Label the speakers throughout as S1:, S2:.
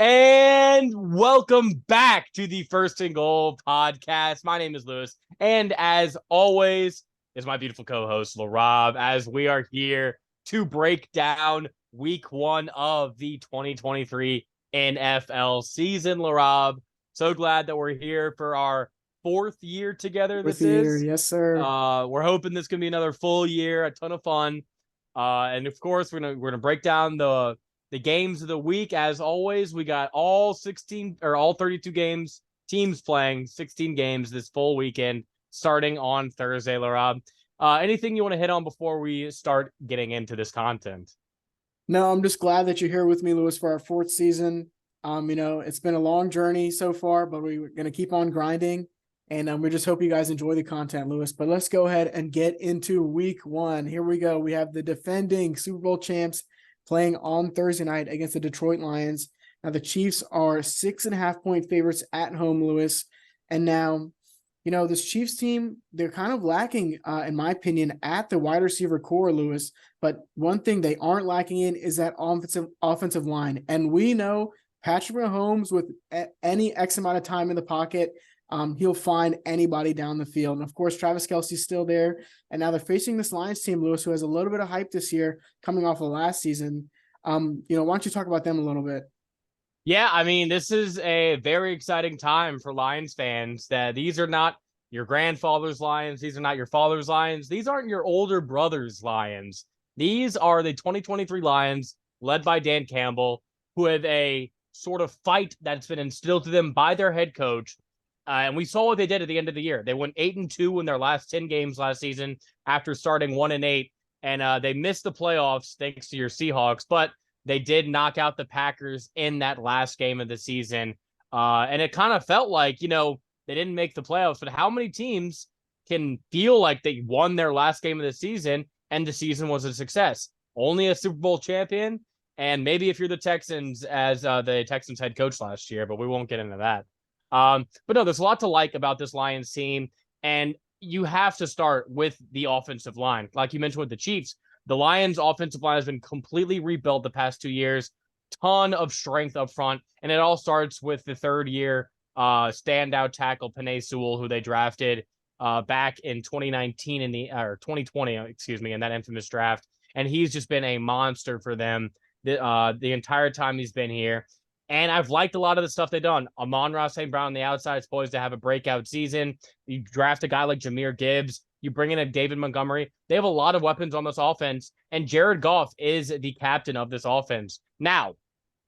S1: And welcome back to the First and Goal podcast. My name is Lewis, and as always, is my beautiful co-host Laraib, as we are here to break down Week 1 of the 2023 NFL season. Laraib, so glad that we're here for our fourth year together.
S2: Fourth
S1: This
S2: year,
S1: is.
S2: yes, sir.
S1: We're hoping this can be another full year, a ton of fun. And of course, we're gonna break down the games of the week. As always, we got all 16 or all 32 teams playing 16 games this full weekend, starting on Thursday. Laraib, anything you want to hit on before we start getting into this content?
S2: No, I'm just glad that you're here with me, Lewis, for our fourth season. It's been a long journey so far, but we're going to keep on grinding. And we just hope you guys enjoy the content, Lewis. But let's go ahead and get into week 1. Here we go. We have the defending Super Bowl champs playing on Thursday night against the Detroit Lions. Now, the Chiefs are 6.5-point favorites at home, Lewis. And now, this Chiefs team, they're kind of lacking, in my opinion, at the wide receiver core, Lewis. But one thing they aren't lacking in is that offensive line. And we know Patrick Mahomes, with any X amount of time in the pocket, he'll find anybody down the field. And, of course, Travis Kelce's still there. And now they're facing this Lions team, Lewis, who has a little bit of hype this year coming off of last season. Why don't you talk about them a little bit?
S1: Yeah, I mean, this is a very exciting time for Lions fans. That these are not your grandfather's Lions. These are not your father's Lions. These aren't your older brother's Lions. These are the 2023 Lions, led by Dan Campbell, who have a sort of fight that's been instilled to them by their head coach. And we saw what they did at the end of the year. They went 8-2 in their last 10 games last season after starting 1-8. And they missed the playoffs thanks to your Seahawks, but they did knock out the Packers in that last game of the season. And it kind of felt like, they didn't make the playoffs, but how many teams can feel like they won their last game of the season and the season was a success? Only a Super Bowl champion, and maybe if you're the Texans, as the Texans head coach last year, but we won't get into that. But no, there's a lot to like about this Lions team, and you have to start with the offensive line. Like you mentioned with the Chiefs, the Lions offensive line has been completely rebuilt the past 2 years, ton of strength up front, and it all starts with the third year standout tackle Penei Sewell, who they drafted back in 2019 or 2020, in that infamous draft. And he's just been a monster for them the entire time he's been here. And I've liked a lot of the stuff they've done. Amon-Ra St. Brown on the outside is poised to have a breakout season. You draft a guy like Jahmyr Gibbs. You bring in a David Montgomery. They have a lot of weapons on this offense. And Jared Goff is the captain of this offense. Now,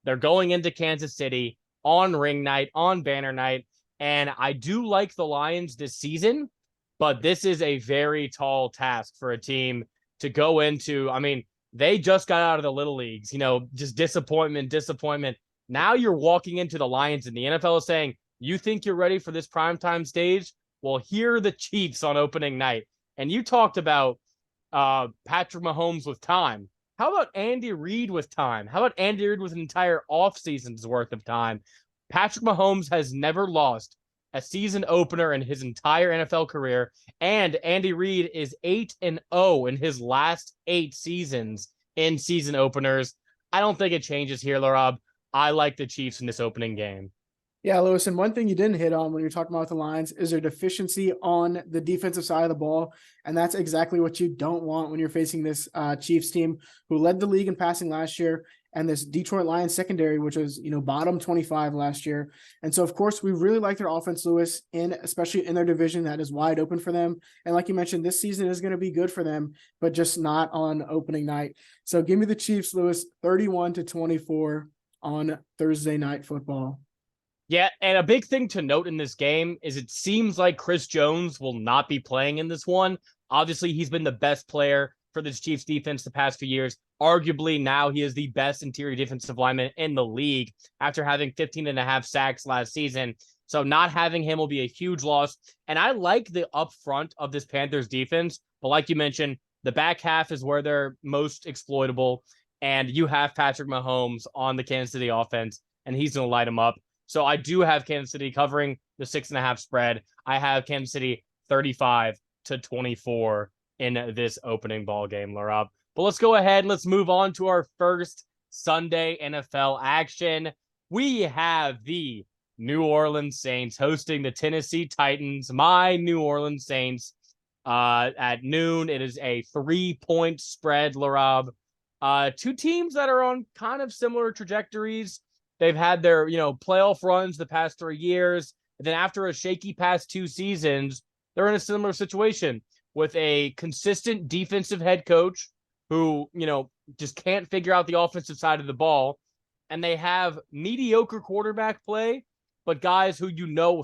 S1: they're going into Kansas City on ring night, on banner night. And I do like the Lions this season, but this is a very tall task for a team to go into. I mean, they just got out of the little leagues, just disappointment. Now you're walking into the Lions, and the NFL is saying, you think you're ready for this primetime stage? Well, here are the Chiefs on opening night. And you talked about Patrick Mahomes with time. How about Andy Reid with time? How about Andy Reid with an entire offseason's worth of time? Patrick Mahomes has never lost a season opener in his entire NFL career, and Andy Reid is 8-0 in his last 8 seasons in season openers. I don't think it changes here, Laraib. I like the Chiefs in this opening game.
S2: Yeah, Lewis, and one thing you didn't hit on when you're talking about the Lions is their deficiency on the defensive side of the ball, and that's exactly what you don't want when you're facing this Chiefs team who led the league in passing last year, and this Detroit Lions secondary, which was, bottom 25 last year. And so, of course, we really like their offense, Lewis, especially in their division that is wide open for them. And like you mentioned, this season is going to be good for them, but just not on opening night. So give me the Chiefs, Lewis, 31-24 on Thursday Night Football.
S1: Yeah, and a big thing to note in this game is it seems like Chris Jones will not be playing in this one. Obviously, he's been the best player for this Chiefs defense the past few years. Arguably, now he is the best interior defensive lineman in the league after having 15.5 sacks last season. So not having him will be a huge loss. And I like the upfront of this Panthers defense, but like you mentioned, the back half is where they're most exploitable. And you have Patrick Mahomes on the Kansas City offense, and he's going to light them up. So I do have Kansas City covering the 6.5 spread. I have Kansas City 35-24 in this opening ball game, Laraib. But let's go ahead and let's move on to our first Sunday NFL action. we have the New Orleans Saints hosting the Tennessee Titans. My New Orleans Saints at noon. It is a 3-point spread, Laraib. Two teams that are on kind of similar trajectories. They've had their, playoff runs the past 3 years. And then after a shaky past 2 seasons, they're in a similar situation with a consistent defensive head coach who, just can't figure out the offensive side of the ball. And they have mediocre quarterback play, but guys who,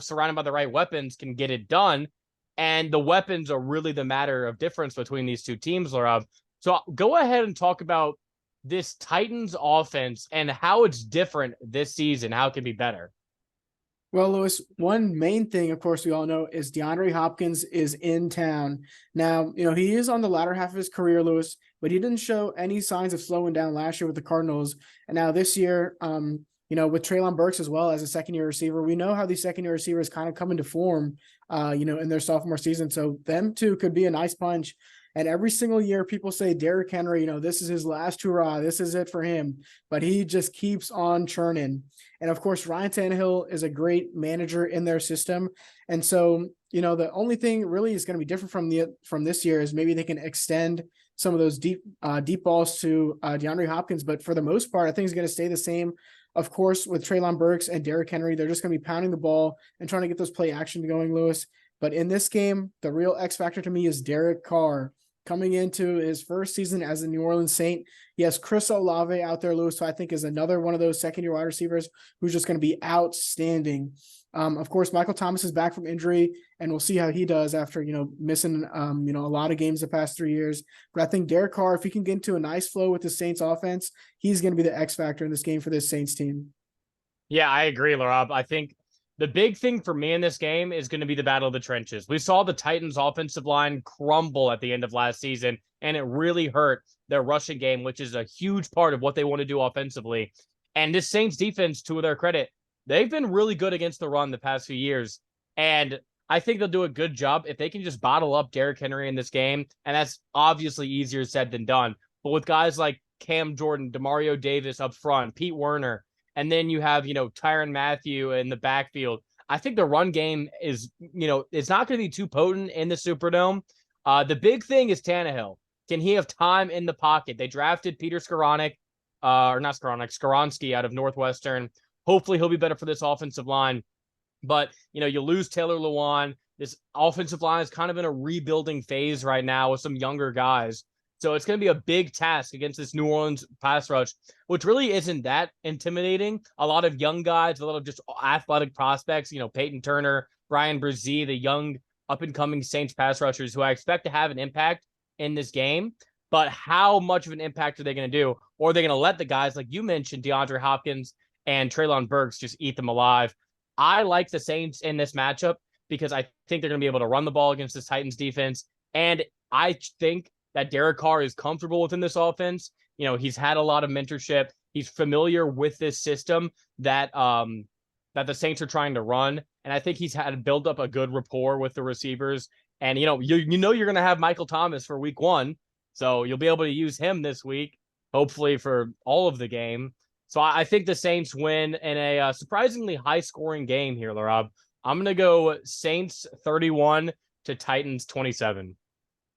S1: surrounded by the right weapons can get it done. And the weapons are really the matter of difference between these two teams, Larav. So go ahead and talk about this Titans offense and how it's different this season, how it can be better.
S2: Well, Lewis, one main thing, of course, we all know is DeAndre Hopkins is in town. Now, he is on the latter half of his career, Lewis, but he didn't show any signs of slowing down last year with the Cardinals. And now this year, with Treylon Burks as well as a second-year receiver, we know how these second-year receivers kind of come into form, in their sophomore season. So them two could be a nice punch. And every single year, people say Derrick Henry, this is his last hurrah. This is it for him. But he just keeps on churning. And of course, Ryan Tannehill is a great manager in their system. And so, the only thing really is going to be different from this year is maybe they can extend some of those deep balls to DeAndre Hopkins. But for the most part, I think it's going to stay the same. Of course, with Treylon Burks and Derrick Henry, they're just going to be pounding the ball and trying to get those play action going, Lewis. But in this game, the real X factor to me is Derek Carr. Coming into his first season as a New Orleans Saint, he has Chris Olave out there, Lewis, who I think is another one of those second-year wide receivers who's just going to be outstanding. Of course, Michael Thomas is back from injury, and we'll see how he does after, missing, a lot of games the past 3 years. But I think Derek Carr, if he can get into a nice flow with the Saints offense, he's going to be the X factor in this game for this Saints team.
S1: Yeah, I agree, Larob. I think the big thing for me in this game is going to be the battle of the trenches. We saw the Titans offensive line crumble at the end of last season, and it really hurt their rushing game, which is a huge part of what they want to do offensively. And this Saints defense, to their credit, they've been really good against the run the past few years. And I think they'll do a good job if they can just bottle up Derrick Henry in this game. And that's obviously easier said than done. But with guys like Cam Jordan, Demario Davis up front, Pete Werner, and then you have, Tyrann Mathieu in the backfield. I think the run game is, it's not going to be too potent in the Superdome. The big thing is Tannehill. Can he have time in the pocket? They drafted Peter Skoranek, Skoronski out of Northwestern. Hopefully he'll be better for this offensive line. But, you lose Taylor Lewan. This offensive line is kind of in a rebuilding phase right now with some younger guys. So it's going to be a big task against this New Orleans pass rush, which really isn't that intimidating. A lot of young guys, a lot of just athletic prospects, Peyton Turner, Brian Brzee, the young up-and-coming Saints pass rushers who I expect to have an impact in this game. But how much of an impact are they going to do? Or are they going to let the guys, like you mentioned, DeAndre Hopkins and Treylon Burks, just eat them alive? I like the Saints in this matchup because I think they're going to be able to run the ball against this Titans defense. And I think that Derek Carr is comfortable within this offense. He's had a lot of mentorship. He's familiar with this system that the Saints are trying to run. And I think he's had to build up a good rapport with the receivers. And, you're going to have Michael Thomas for week 1. So you'll be able to use him this week, hopefully for all of the game. So I think the Saints win in a surprisingly high-scoring game here, Laraib. I'm going to go Saints 31 to Titans 27.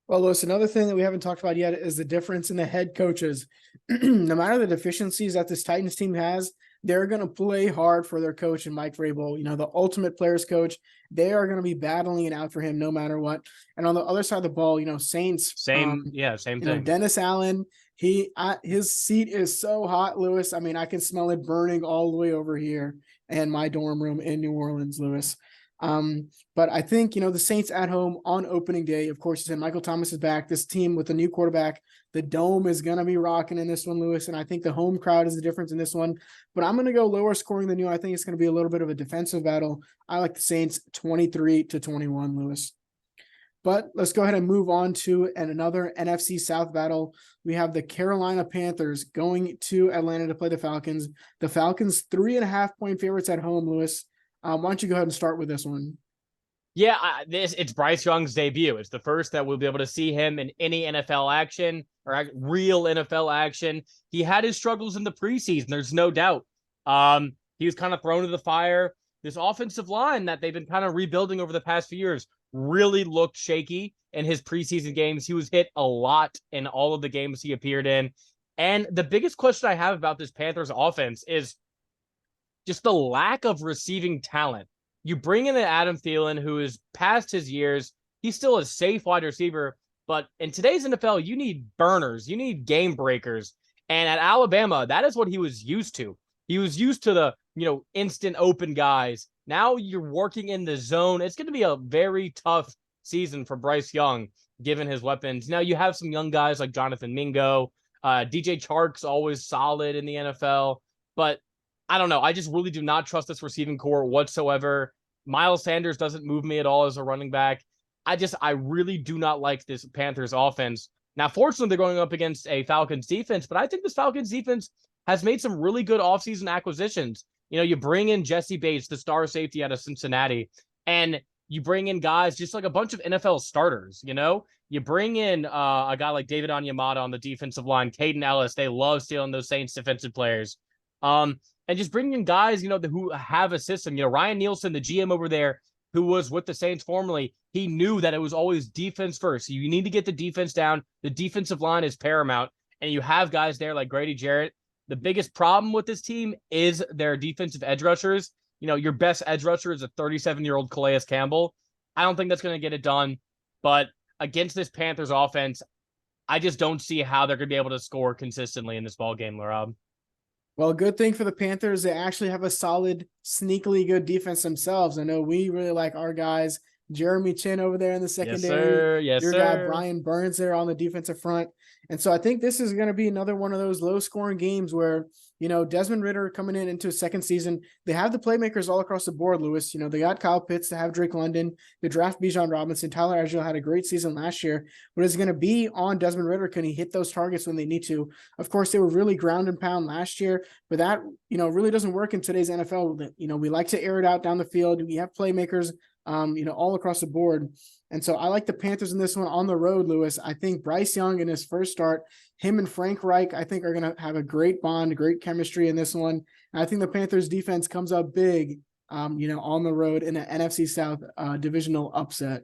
S2: Well, Lewis, another thing that we haven't talked about yet is the difference in the head coaches. No matter the deficiencies that this Titans team has, they're going to play hard for their coach and Mike Vrabel, the ultimate players coach. They are going to be battling it out for him no matter what. And on the other side of the ball, Saints.
S1: Same thing.
S2: Dennis Allen, his seat is so hot, Lewis. I mean, I can smell it burning all the way over here in my dorm room in New Orleans, Lewis. But I think, the Saints at home on opening day, of course, you said Michael Thomas is back. This team with a new quarterback, the dome is going to be rocking in this one, Lewis. And I think the home crowd is the difference in this one, but I'm going to go lower scoring than you. I think it's going to be a little bit of a defensive battle. I like the Saints 23-21, Lewis. But let's go ahead and move on to another NFC South battle. We have the Carolina Panthers going to Atlanta to play the Falcons. The Falcons 3.5-point favorites at home, Lewis. Why don't you go ahead and start with this one?
S1: Yeah, it's Bryce Young's debut. It's the first that we'll be able to see him in any NFL action or real NFL action. He had his struggles in the preseason. There's no doubt. he was kind of thrown to the fire. This offensive line that they've been kind of rebuilding over the past few years really looked shaky in his preseason games. He was hit a lot in all of the games he appeared in. And the biggest question I have about this Panthers offense is just the lack of receiving talent. You bring in an Adam Thielen who is past his years. He's still a safe wide receiver, but in today's NFL, you need burners, you need game breakers. And at Alabama, that is what he was used to. He was used to the, instant open guys. Now you're working in the zone. It's going to be a very tough season for Bryce Young, given his weapons. Now you have some young guys like Jonathan Mingo. DJ Chark's always solid in the NFL, but I don't know. I just really do not trust this receiving core whatsoever. Miles Sanders doesn't move me at all as a running back. I really do not like this Panthers offense. Now, fortunately, they're going up against a Falcons defense, but I think this Falcons defense has made some really good offseason acquisitions. You bring in Jesse Bates, the star safety out of Cincinnati, and you bring in guys just like a bunch of NFL starters, You bring in a guy like David Onyemata on the defensive line, Caden Ellis. They love stealing those Saints defensive players. And just bringing in guys, who have a system. Ryan Nielsen, the GM over there, who was with the Saints formerly, he knew that it was always defense first. You need to get the defense down. The defensive line is paramount. And you have guys there like Grady Jarrett. The biggest problem with this team is their defensive edge rushers. Your best edge rusher is a 37-year-old Calais Campbell. I don't think that's going to get it done. But against this Panthers offense, I just don't see how they're going to be able to score consistently in this ball game, Laraib.
S2: Well, good thing for the Panthers, they actually have a solid, sneakily good defense themselves. I know we really like our guys, Jeremy Chin over there in the secondary.
S1: Yes, sir.
S2: Your guy, Brian Burns, there on the defensive front. And so I think this is going to be another one of those low-scoring games where, Desmond Ridder coming into his second season, they have the playmakers all across the board, Lewis. They got Kyle Pitts, they have Drake London, they draft Bijan Robinson. Tyler Allgeier had a great season last year. But it's going to be on Desmond Ridder. Can he hit those targets when they need to? Of course, they were really ground and pound last year, but that, really doesn't work in today's NFL. We like to air it out down the field. We have playmakers, all across the board. And so I like the Panthers in this one on the road, Lewis. I think Bryce Young in his first start, him and Frank Reich, I think are going to have a great bond, great chemistry in this one. And I think the Panthers defense comes up big, on the road in an NFC South divisional upset.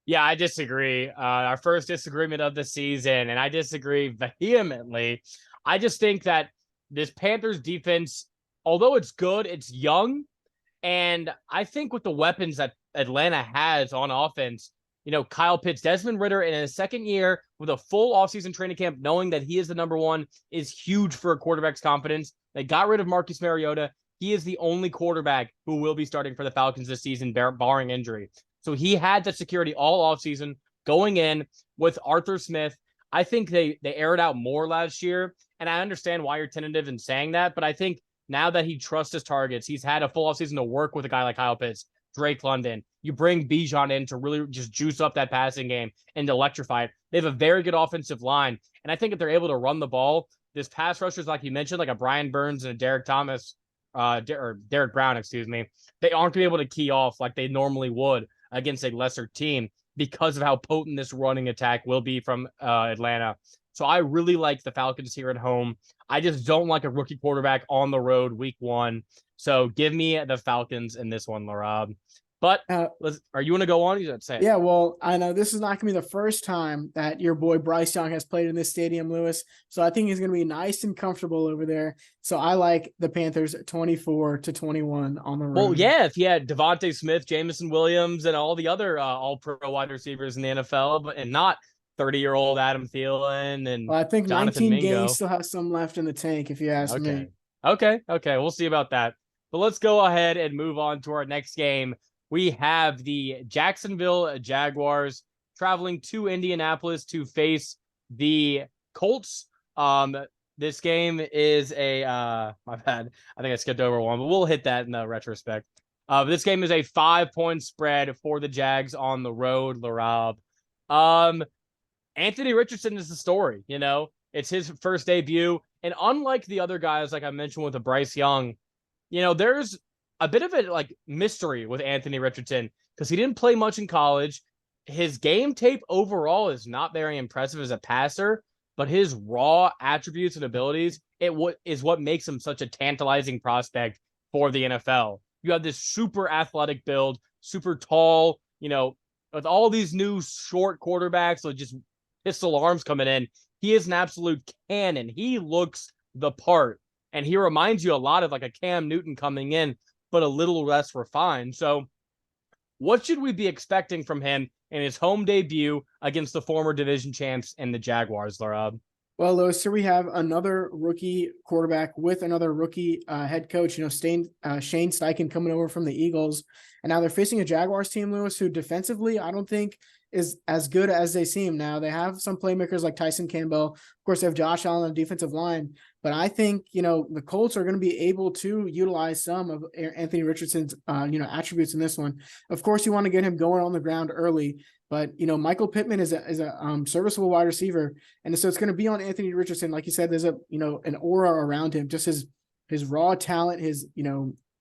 S1: Yeah, I disagree. Our first disagreement of the season, and I disagree vehemently. I just think that this Panthers defense, although it's good, it's young. And I think with the weapons that Atlanta has on offense, Kyle Pitts, Desmond Ridder in his second year with a full offseason training camp, knowing that he is the number one is huge for a quarterback's confidence. They got rid of Marcus Mariota. He is the only quarterback who will be starting for the Falcons this season, barring injury. So he had that security all offseason going in with Arthur Smith. I think they aired out more last year, and I understand why you're tentative in saying that, but I think now that he trusts his targets, he's had a full offseason to work with a guy like Kyle Pitts, Drake London. You bring Bijan in to really just juice up that passing game and electrify it. They have a very good offensive line. And I think if they're able to run the ball, this pass rushers, like you mentioned, like a Brian Burns and a Derek Thomas, or Derek Brown, excuse me, they aren't going to be able to key off like they normally would against a lesser team because of how potent this running attack will be from Atlanta. So I really like the Falcons here at home. I just don't like a rookie quarterback on the road week one. So give me the Falcons in this one, Laraib. But are you going to go on? You say.
S2: Yeah, well, I know this is not going to be the first time that your boy Bryce Young has played in this stadium, Lewis. So I think he's going to be nice and comfortable over there. So I like the Panthers 24-21 on the road.
S1: Well, yeah, if you had Devontae Smith, Jamison Williams, and all the other all-pro wide receivers in the NFL, and not 30-year-old Adam Thielen and
S2: I think
S1: Jonathan
S2: 19
S1: Mingo.
S2: games still have some left in the tank, if you ask me.
S1: Okay. We'll see about that. But let's go ahead and move on to our next game. We have the Jacksonville Jaguars traveling to Indianapolis to face the Colts. This game is my bad. I think I skipped over one, but we'll hit that in the retrospect. This game is a 5-point spread for the Jags on the road, Laraib. Anthony Richardson is the story, It's his first debut. And unlike the other guys, like I mentioned with the Bryce Young, there's a bit of a mystery with Anthony Richardson because he didn't play much in college. His game tape overall is not very impressive as a passer, but his raw attributes and abilities is what makes him such a tantalizing prospect for the NFL. You have this super athletic build, super tall, with all these new short quarterbacks with just pistol arms coming in. He is an absolute cannon. He looks the part, and he reminds you a lot of like a Cam Newton coming in, but a little less refined. So what should we be expecting from him in his home debut against the former division champs and the Jaguars, Laraib?
S2: Well, Lewis, here we have another rookie quarterback with another rookie head coach, Shane Steichen coming over from the Eagles. And now they're facing a Jaguars team, Lewis, who defensively, I don't think is as good as they seem. Now they have some playmakers like Tyson Campbell. Of course, they have Josh Allen on the defensive line. But I think, the Colts are going to be able to utilize some of Anthony Richardson's, attributes in this one. Of course, you want to get him going on the ground early. But, Michael Pittman is a serviceable wide receiver. And so it's going to be on Anthony Richardson. Like you said, there's an aura around him, just his raw talent, his,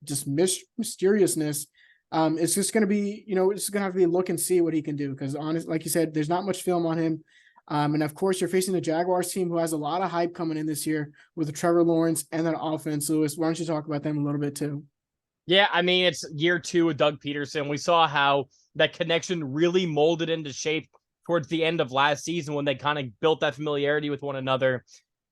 S2: just mysteriousness. It's just going to be, it's going to have to be look and see what he can do. Because honestly, like you said, there's not much film on him. And of course, you're facing the Jaguars team who has a lot of hype coming in this year with the Trevor Lawrence and that offense. Lewis, why don't you talk about them a little bit too?
S1: Yeah, I mean, it's year 2 with Doug Peterson. We saw how that connection really molded into shape towards the end of last season when they kind of built that familiarity with one another.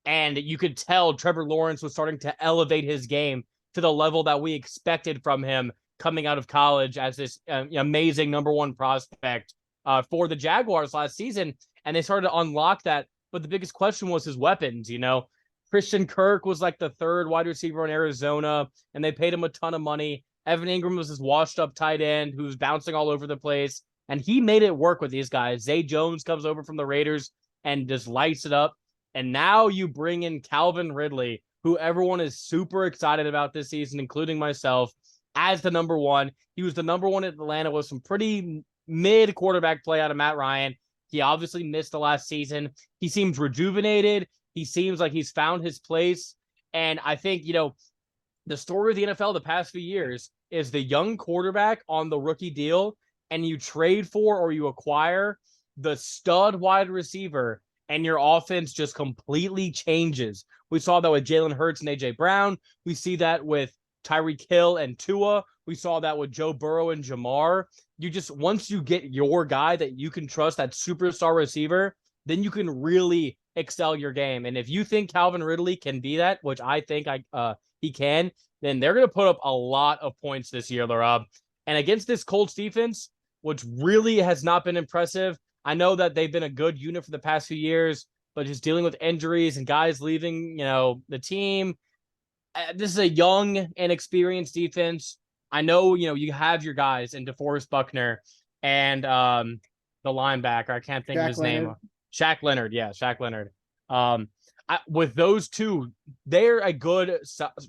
S1: And you could tell Trevor Lawrence was starting to elevate his game to the level that we expected from him coming out of college as this amazing number 1 prospect for the Jaguars last season. And they started to unlock that. But the biggest question was his weapons, Christian Kirk was like the 3rd wide receiver in Arizona, and they paid him a ton of money. Evan Ingram was this washed-up tight end who was bouncing all over the place, and he made it work with these guys. Zay Jones comes over from the Raiders and just lights it up. And now you bring in Calvin Ridley, who everyone is super excited about this season, including myself, as the number 1. He was the number 1 at Atlanta with some pretty mid quarterback play out of Matt Ryan. He obviously missed the last season. He seems rejuvenated. He seems like he's found his place. And I think, the story of the NFL the past few years is the young quarterback on the rookie deal, and you trade for or you acquire the stud wide receiver, and your offense just completely changes. We saw that with Jalen Hurts and A.J. Brown. We see that with Tyreek Hill and Tua. We saw that with Joe Burrow and Jamar. Once you get your guy that you can trust, that superstar receiver, then you can really excel your game. And if you think Calvin Ridley can be that, which I think he can, then they're going to put up a lot of points this year, Laraib. And against this Colts defense, which really has not been impressive, I know that they've been a good unit for the past few years, but just dealing with injuries and guys leaving, the team, this is a young and experienced defense. I know, you have your guys in DeForest Buckner and the linebacker. I can't think of his name. Shaq Leonard. Yeah, Shaq Leonard. With those two, they're a good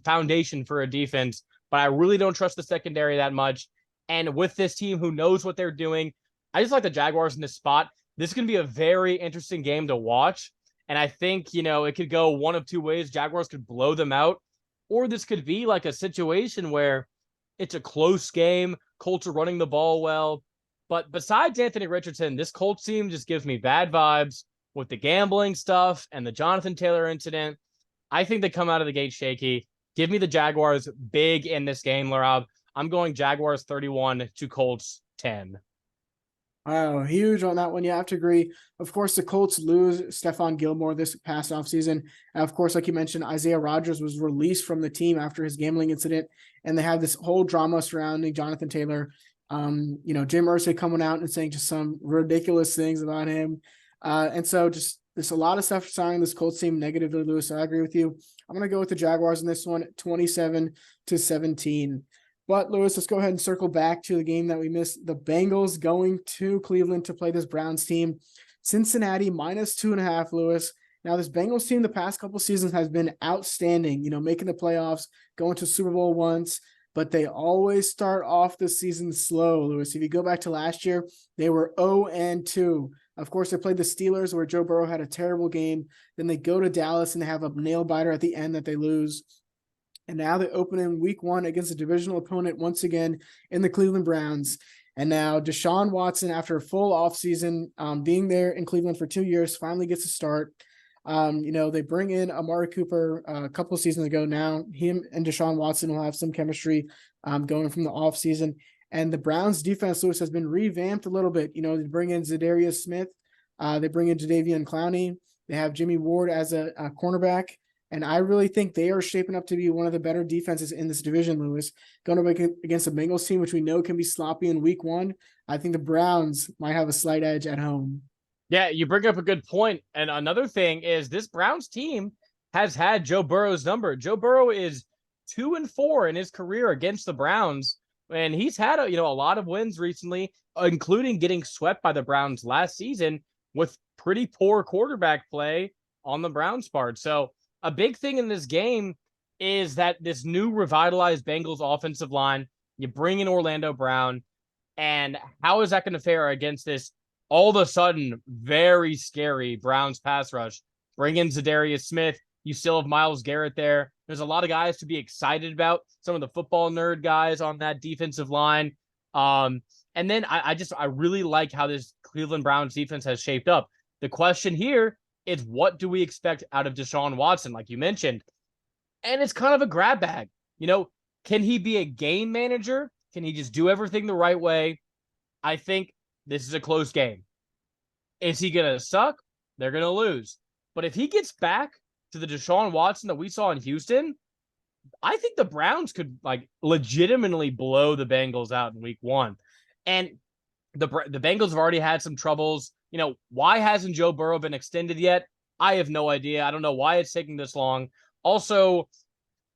S1: foundation for a defense, but I really don't trust the secondary that much. And with this team who knows what they're doing, I just like the Jaguars in this spot. This is going to be a very interesting game to watch. And I think, it could go one of 2 ways. Jaguars could blow them out, or this could be like a situation where it's a close game. Colts are running the ball well. But besides Anthony Richardson, this Colts team just gives me bad vibes with the gambling stuff and the Jonathan Taylor incident. I think they come out of the gate shaky. Give me the Jaguars big in this game, Laraib. I'm going Jaguars 31 to Colts 10.
S2: Wow, huge on that one. You have to agree. Of course, the Colts lose Stephon Gilmore this past offseason. And of course, like you mentioned, Isaiah Rodgers was released from the team after his gambling incident. And they have this whole drama surrounding Jonathan Taylor. Jim Irsay coming out and saying just some ridiculous things about him. And so just there's a lot of stuff surrounding this Colts team negatively, Lewis. So I agree with you. I'm going to go with the Jaguars in this one, 27-17. But Lewis, let's go ahead and circle back to the game that we missed. The Bengals going to Cleveland to play this Browns team. Cincinnati -2.5, Lewis. Now this Bengals team the past couple seasons has been outstanding, making the playoffs, going to Super Bowl once, but they always start off the season slow, Lewis. If you go back to last year, they were 0-2. Of course, they played the Steelers where Joe Burrow had a terrible game. Then they go to Dallas and they have a nail biter at the end that they lose. And now they open in week 1 against a divisional opponent once again in the Cleveland Browns. And now Deshaun Watson, after a full offseason, being there in Cleveland for 2 years, finally gets a start. They bring in Amari Cooper a couple of seasons ago now. Him and Deshaun Watson will have some chemistry going from the offseason. And the Browns defense, Lewis, has been revamped a little bit. They bring in Zadarius Smith. They bring in Jadeveon Clowney. They have Jimmy Ward as a cornerback. And I really think they are shaping up to be one of the better defenses in this division, Lewis. Going up against the Bengals team, which we know can be sloppy in week one, I think the Browns might have a slight edge at home.
S1: Yeah, you bring up a good point. And another thing is this Browns team has had Joe Burrow's number. Joe Burrow is 2-4 in his career against the Browns. And he's had a lot of wins recently, including getting swept by the Browns last season with pretty poor quarterback play on the Browns' part. So a big thing in this game is that this new revitalized Bengals offensive line, you bring in Orlando Brown, and how is that going to fare against this all of a sudden very scary Browns pass rush? Bring in Zadarius Smith. You still have Myles Garrett there. There's a lot of guys to be excited about. Some of the football nerd guys on that defensive line. And then I really like how this Cleveland Browns defense has shaped up. The question here is, what do we expect out of Deshaun Watson, like you mentioned? And it's kind of a grab bag. Can he be a game manager? Can he just do everything the right way? I think this is a close game. Is he going to suck? They're going to lose. But if he gets back to the Deshaun Watson that we saw in Houston, I think the Browns could legitimately blow the Bengals out in week one. And the Bengals have already had some troubles. Why hasn't Joe Burrow been extended yet? I have no idea. I don't know why it's taking this long. Also,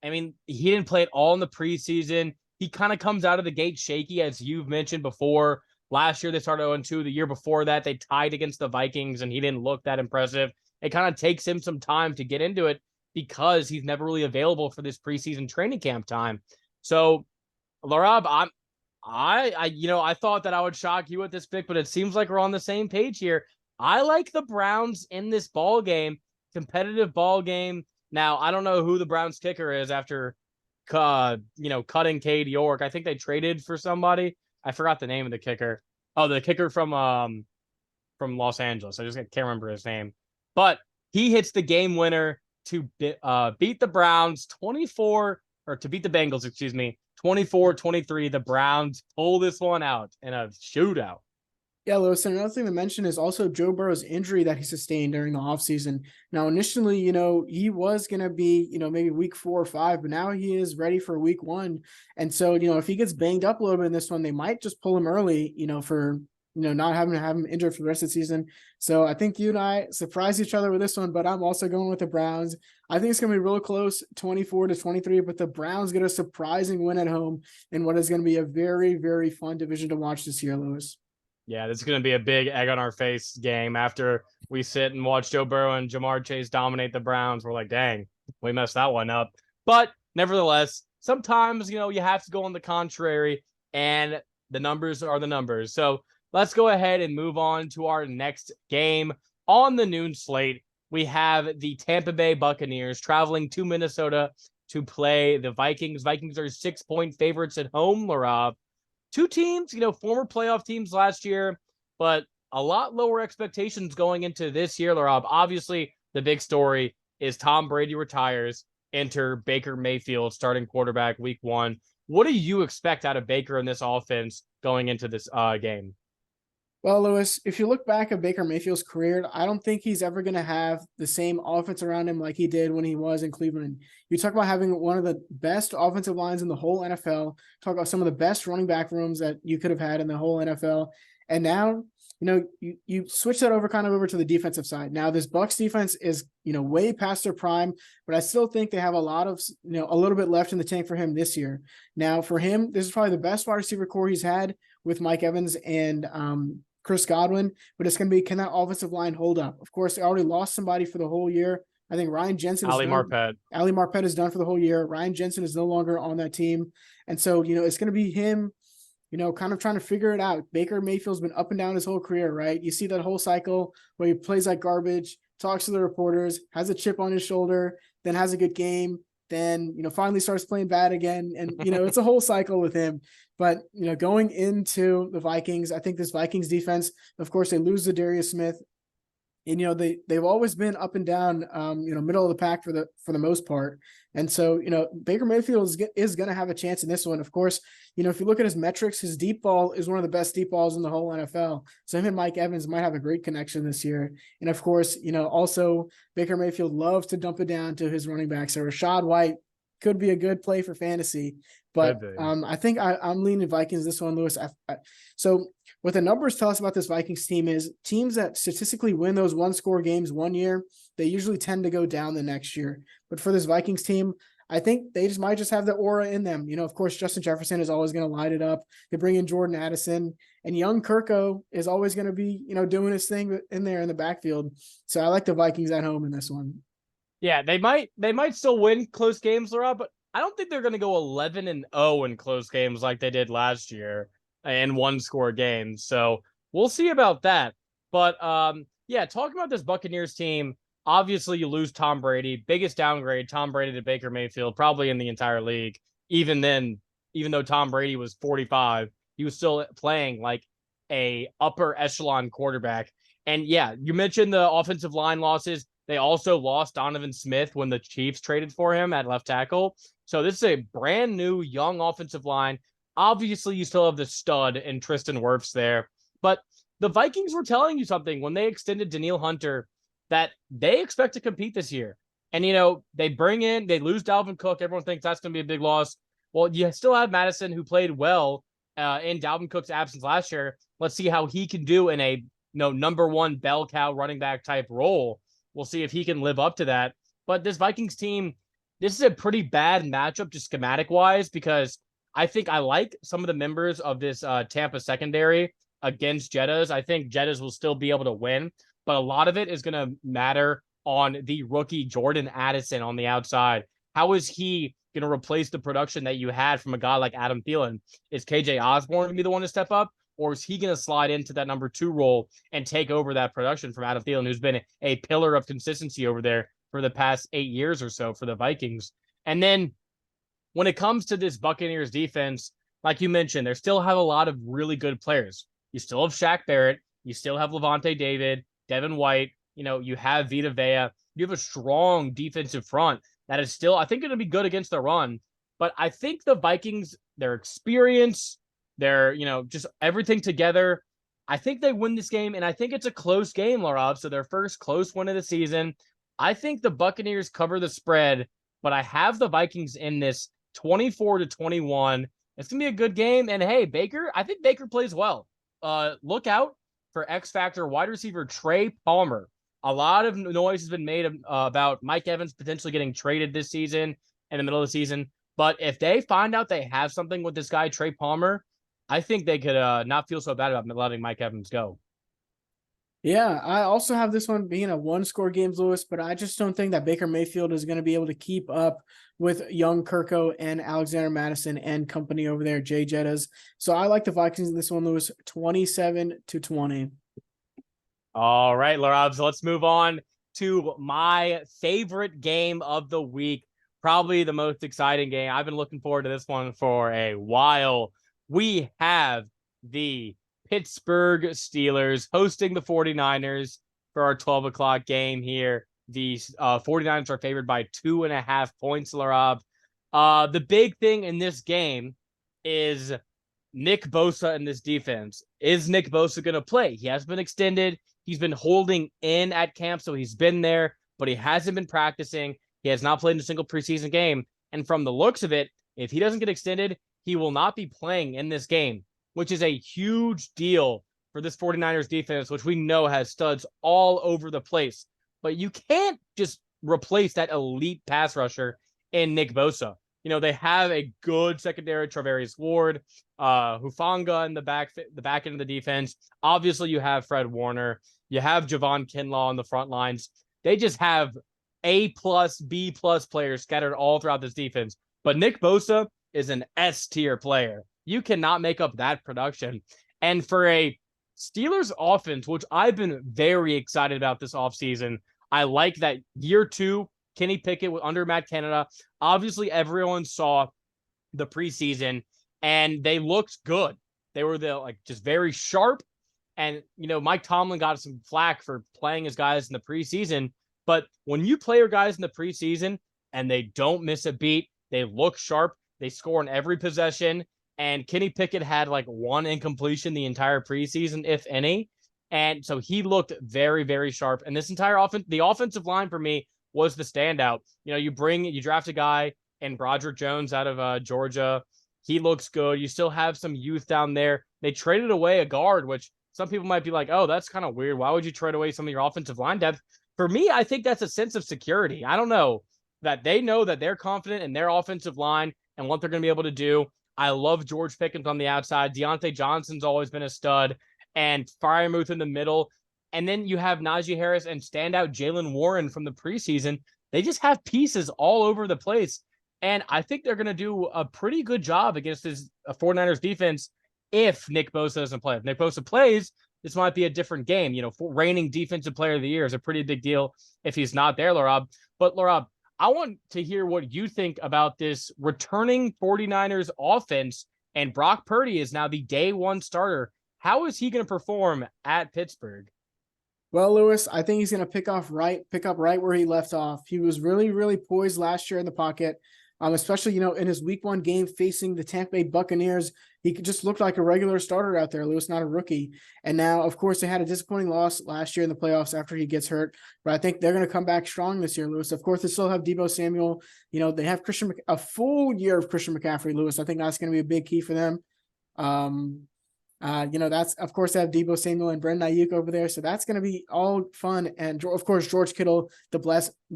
S1: he didn't play at all in the preseason. He kind of comes out of the gate shaky, as you've mentioned before. Last year, they started 0-2. The year before that, they tied against the Vikings, and he didn't look that impressive. It kind of takes him some time to get into it because he's never really available for this preseason training camp time. So, Laraib, I thought that I would shock you with this pick, but it seems like we're on the same page here. I like the Browns in this ball game, competitive ball game. Now, I don't know who the Browns kicker is after, cutting Cade York. I think they traded for somebody. I forgot the name of the kicker. Oh, the kicker from Los Angeles. I just can't remember his name. But he hits the game winner to beat the Browns 24, or to beat the Bengals, 24-23. The Browns pull this one out in a shootout.
S2: Yeah, Lewis, and another thing to mention is also Joe Burrow's injury that he sustained during the offseason. Now, initially, he was going to be, maybe week 4 or 5, but now he is ready for week 1. And so, if he gets banged up a little bit in this one, they might just pull him early, for, not having to have him injured for the rest of the season. So I think you and I surprised each other with this one, but I'm also going with the Browns. I think it's going to be real close, 24-23, but the Browns get a surprising win at home in what is going to be a very, very fun division to watch this year, Lewis.
S1: Yeah, this is going to be a big egg on our face game after we sit and watch Joe Burrow and Jamar Chase dominate the Browns. We're like, dang, we messed that one up. But nevertheless, sometimes, you have to go on the contrary, and the numbers are the numbers. So let's go ahead and move on to our next game. On the noon slate, we have the Tampa Bay Buccaneers traveling to Minnesota to play the Vikings. Vikings are 6-point favorites at home, Laraib. Two teams, former playoff teams last year, but a lot lower expectations going into this year, Laraib. Obviously, the big story is Tom Brady retires, enter Baker Mayfield, starting quarterback week 1. What do you expect out of Baker in this offense going into this game?
S2: Well, Lewis, if you look back at Baker Mayfield's career, I don't think he's ever going to have the same offense around him like he did when he was in Cleveland. You talk about having one of the best offensive lines in the whole NFL, talk about some of the best running back rooms that you could have had in the whole NFL. And now, you switch that over to the defensive side. Now, this Bucs defense is, way past their prime, but I still think they have a lot of, a little bit left in the tank for him this year. Now, for him, this is probably the best wide receiver core he's had with Mike Evans and Chris Godwin, but it's going to be, can that offensive line hold up? Of course, they already lost somebody for the whole year. I think Ryan Jensen
S1: Ali Marpet
S2: is done for the whole year. Ryan Jensen is no longer on that team. And so, it's going to be him, kind of trying to figure it out. Baker Mayfield's been up and down his whole career, right? You see that whole cycle where he plays like garbage, talks to the reporters, has a chip on his shoulder, then has a good game, then, finally starts playing bad again. And, it's a whole cycle with him. But, going into the Vikings, I think this Vikings defense, of course, they lose Zadarius Smith and they've always been up and down, middle of the pack for the most part. And so, Baker Mayfield is going to have a chance in this one. Of course, if you look at his metrics, his deep ball is one of the best deep balls in the whole NFL. So him and Mike Evans might have a great connection this year. And of course, also Baker Mayfield loves to dump it down to his running back. So Rachaad White could be a good play for fantasy. But I think I'm leaning Vikings this one, Lewis. So what the numbers tell us about this Vikings team is teams that statistically win those one-score games one year, they usually tend to go down the next year. But for this Vikings team, I think they might just have the aura in them. Of course, Justin Jefferson is always going to light it up. They bring in Jordan Addison, and young Kirko is always going to be, doing his thing in there in the backfield. So I like the Vikings at home in this one.
S1: Yeah, they might still win close games, Laura, but I don't think they're going to go 11-0 in close games like they did last year in one-score games. So we'll see about that. But yeah, talking about this Buccaneers team, obviously you lose Tom Brady, biggest downgrade, Tom Brady to Baker Mayfield, probably in the entire league. Even then, even though Tom Brady was 45, he was still playing like a upper echelon quarterback. And yeah, you mentioned the offensive line losses. They also lost Donovan Smith when the Chiefs traded for him at left tackle. So this is a brand new young offensive line. Obviously, you still have the stud in Tristan Wirfs there. But the Vikings were telling you something when they extended Danielle Hunter that they expect to compete this year. And, they lose Dalvin Cook. Everyone thinks that's going to be a big loss. Well, you still have Madison, who played well in Dalvin Cook's absence last year. Let's see how he can do in a number one bell cow running back type role. We'll see if he can live up to that. But this Vikings team, this is a pretty bad matchup just schematic wise, because I think I like some of the members of this Tampa secondary against Jettas. I think Jettas will still be able to win, but a lot of it is going to matter on the rookie Jordan Addison on the outside. How is he going to replace the production that you had from a guy like Adam Thielen? Is KJ Osborne going to be the one to step up? Or is he going to slide into that number 2 role and take over that production from Adam Thielen, who's been a pillar of consistency over there for the past 8 years or so for the Vikings? And then when it comes to this Buccaneers defense, like you mentioned, they still have a lot of really good players. You still have Shaq Barrett. You still have Levante David, Devin White. You have Vita Vea. You have a strong defensive front that is still, I think, going to be good against the run. But I think the Vikings, their experience, they're, just everything together, I think they win this game, and I think it's a close game, Laraib. So their first close win of the season. I think the Buccaneers cover the spread, but I have the Vikings in this 24-21. It's going to be a good game. And hey, I think Baker plays well. Look out for X Factor wide receiver Trey Palmer. A lot of noise has been made about Mike Evans potentially getting traded this season in the middle of the season. But if they find out they have something with this guy, Trey Palmer, I think they could not feel so bad about letting Mike Evans go.
S2: Yeah, I also have this one being a one-score game, Lewis, but I just don't think that Baker Mayfield is going to be able to keep up with young Kirko and Alexander Madison and company over there, Jay Jettas. So I like the Vikings in this one, Lewis, 27-20.
S1: All right, Laraib, so let's move on to my favorite game of the week, probably the most exciting game. I've been looking forward to this one for a while. We have the Pittsburgh Steelers hosting the 49ers for our 12 o'clock game here. The 49ers are favored by 2.5 points, Laraib. The big thing in this game is Nick Bosa in this defense. Is Nick Bosa going to play? He has been extended. He's been holding in at camp, so he's been there, but he hasn't been practicing. He has not played in a single preseason game. And from the looks of it, if he doesn't get extended, he will not be playing in this game, which is a huge deal for this 49ers defense, which we know has studs all over the place. But you can't just replace that elite pass rusher in Nick Bosa. They have a good secondary, Travarius Ward, Hufanga in the back end of the defense. Obviously, you have Fred Warner. You have Javon Kinlaw on the front lines. They just have A+, B+ players scattered all throughout this defense. But Nick Bosa is an S-tier player. You cannot make up that production. And for a Steelers offense, which I've been very excited about this offseason, I like that year 2, Kenny Pickett under Matt Canada. Obviously, everyone saw the preseason, and they looked good. They were just very sharp. And, Mike Tomlin got some flack for playing his guys in the preseason. But when you play your guys in the preseason and they don't miss a beat, they look sharp, they score in every possession. And Kenny Pickett had like one incompletion the entire preseason, if any. And so he looked very, very sharp. And this entire the offensive line for me was the standout. You draft a guy and Broderick Jones out of Georgia. He looks good. You still have some youth down there. They traded away a guard, which some people might be like, oh, that's kind of weird. Why would you trade away some of your offensive line depth? For me, I think that's a sense of security. I don't know, that they know that they're confident in their offensive line and what they're going to be able to do. I love George Pickens on the outside. Deontay Johnson's always been a stud. And Freiermuth in the middle. And then you have Najee Harris and standout Jalen Warren from the preseason. They just have pieces all over the place. And I think they're going to do a pretty good job against this 49ers defense if Nick Bosa doesn't play. If Nick Bosa plays, this might be a different game. Reigning defensive player of the year is a pretty big deal if he's not there, Laraib. But Laraib, I want to hear what you think about this returning 49ers offense. And Brock Purdy is now the day one starter. How is he going to perform at Pittsburgh?
S2: Well, Lewis, I think he's going to pick up right where he left off. He was really, really poised last year in the pocket, especially, in his week 1 game facing the Tampa Bay Buccaneers. He just looked like a regular starter out there, Lewis, not a rookie. And now, of course, they had a disappointing loss last year in the playoffs after he gets hurt. But I think they're going to come back strong this year, Lewis. Of course, they still have Deebo Samuel. They have a full year of Christian McCaffrey, Lewis. I think that's going to be a big key for them. That's, of course, they have Deebo Samuel and Brandon Ayuk over there. So that's going to be all fun. And of course, George Kittle, the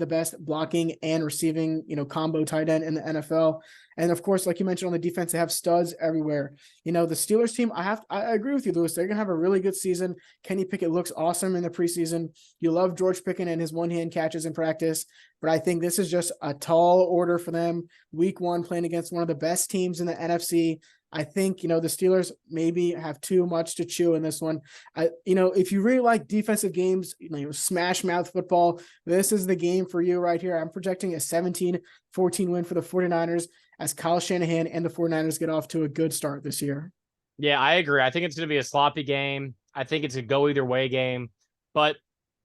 S2: best blocking and receiving, combo tight end in the NFL. And of course, like you mentioned on the defense, they have studs everywhere. The Steelers team, I agree with you, Lewis. They're going to have a really good season. Kenny Pickett looks awesome in the preseason. You love George Pickens and his one-hand catches in practice. But I think this is just a tall order for them. Week 1 playing against one of the best teams in the NFC. I think, the Steelers maybe have too much to chew in this one. If you really like defensive games, smash mouth football, this is the game for you right here. I'm projecting a 17-14 win for the 49ers as Kyle Shanahan and the 49ers get off to a good start this year.
S1: Yeah, I agree. I think it's going to be a sloppy game. I think it's a go either way game. But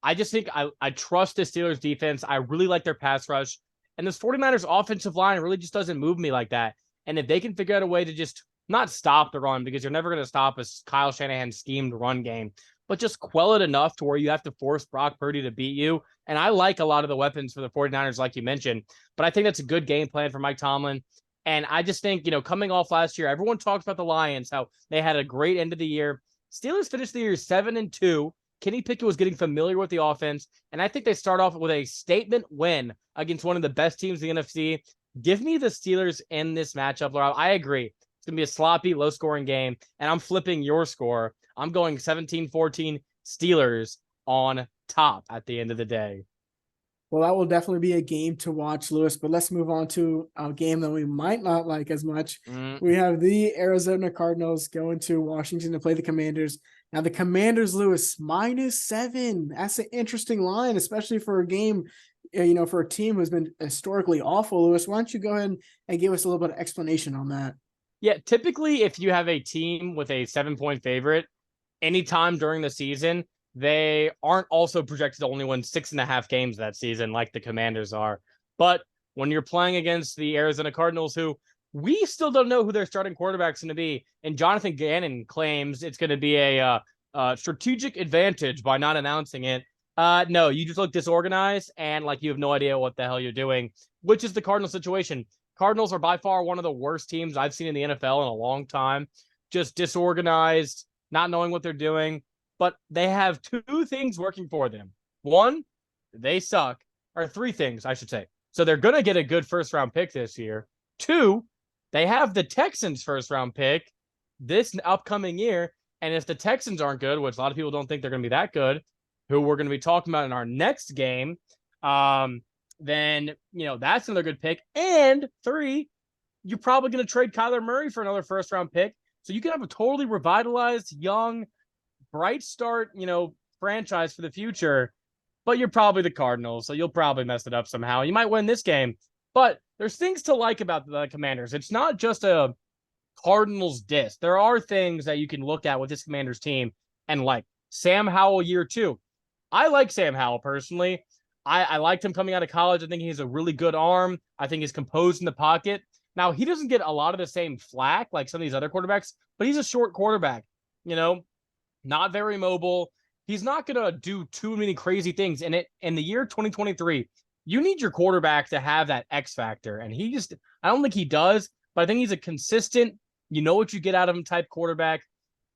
S1: I just think I trust the Steelers defense. I really like their pass rush. And this 49ers offensive line really just doesn't move me like that. And if they can figure out a way to just not stop the run, because you're never going to stop a Kyle Shanahan schemed run game, but just quell it enough to where you have to force Brock Purdy to beat you. And I like a lot of the weapons for the 49ers, like you mentioned, but I think that's a good game plan for Mike Tomlin. And I just think, coming off last year, everyone talks about the Lions, how they had a great end of the year. Steelers finished the year 7-2. Kenny Pickett was getting familiar with the offense. And I think they start off with a statement win against one of the best teams in the NFC. Give me the Steelers in this matchup, Laura. I agree. It's going to be a sloppy, low-scoring game, and I'm flipping your score. I'm going 17-14 Steelers on top at the end of the day.
S2: Well, that will definitely be a game to watch, Lewis, but let's move on to a game that we might not like as much. We have the Arizona Cardinals going to Washington to play the Commanders. Now, the Commanders, Lewis, -7. That's an interesting line, especially for a game, for a team who's been historically awful. Lewis, why don't you go ahead and give us a little bit of explanation on that?
S1: Yeah, typically if you have a team with a 7-point favorite, anytime during the season, they aren't also projected to only win 6.5 games that season like the Commanders are. But when you're playing against the Arizona Cardinals, who we still don't know who their starting quarterback's going to be, and Jonathan Gannon claims it's going to be a strategic advantage by not announcing it. No, you just look disorganized and like you have no idea what the hell you're doing, which is the Cardinals situation. Cardinals are by far one of the worst teams I've seen in the NFL in a long time. Just disorganized, not knowing what they're doing. But they have 2 things working for them. 1, they suck. Or 3 things, I should say. So they're going to get a good first-round pick this year. 2, they have the Texans' first-round pick this upcoming year. And if the Texans aren't good, which a lot of people don't think they're going to be that good, who we're going to be talking about in our next game, then, that's another good pick. And 3, you're probably going to trade Kyler Murray for another first-round pick. So you can have a totally revitalized, young, bright start, franchise for the future. But you're probably the Cardinals, so you'll probably mess it up somehow. You might win this game. But there's things to like about the Commanders. It's not just a Cardinals diss. There are things that you can look at with this Commanders team and like Sam Howell year 2. I like Sam Howell personally. I liked him coming out of college. I think he has a really good arm. I think he's composed in the pocket. Now, he doesn't get a lot of the same flack like some of these other quarterbacks, but he's a short quarterback, you know, not very mobile. He's not going to do too many crazy things. And in the year 2023, you need your quarterback to have that X factor. And I don't think he does, but I think he's a consistent, you know what you get out of him type quarterback,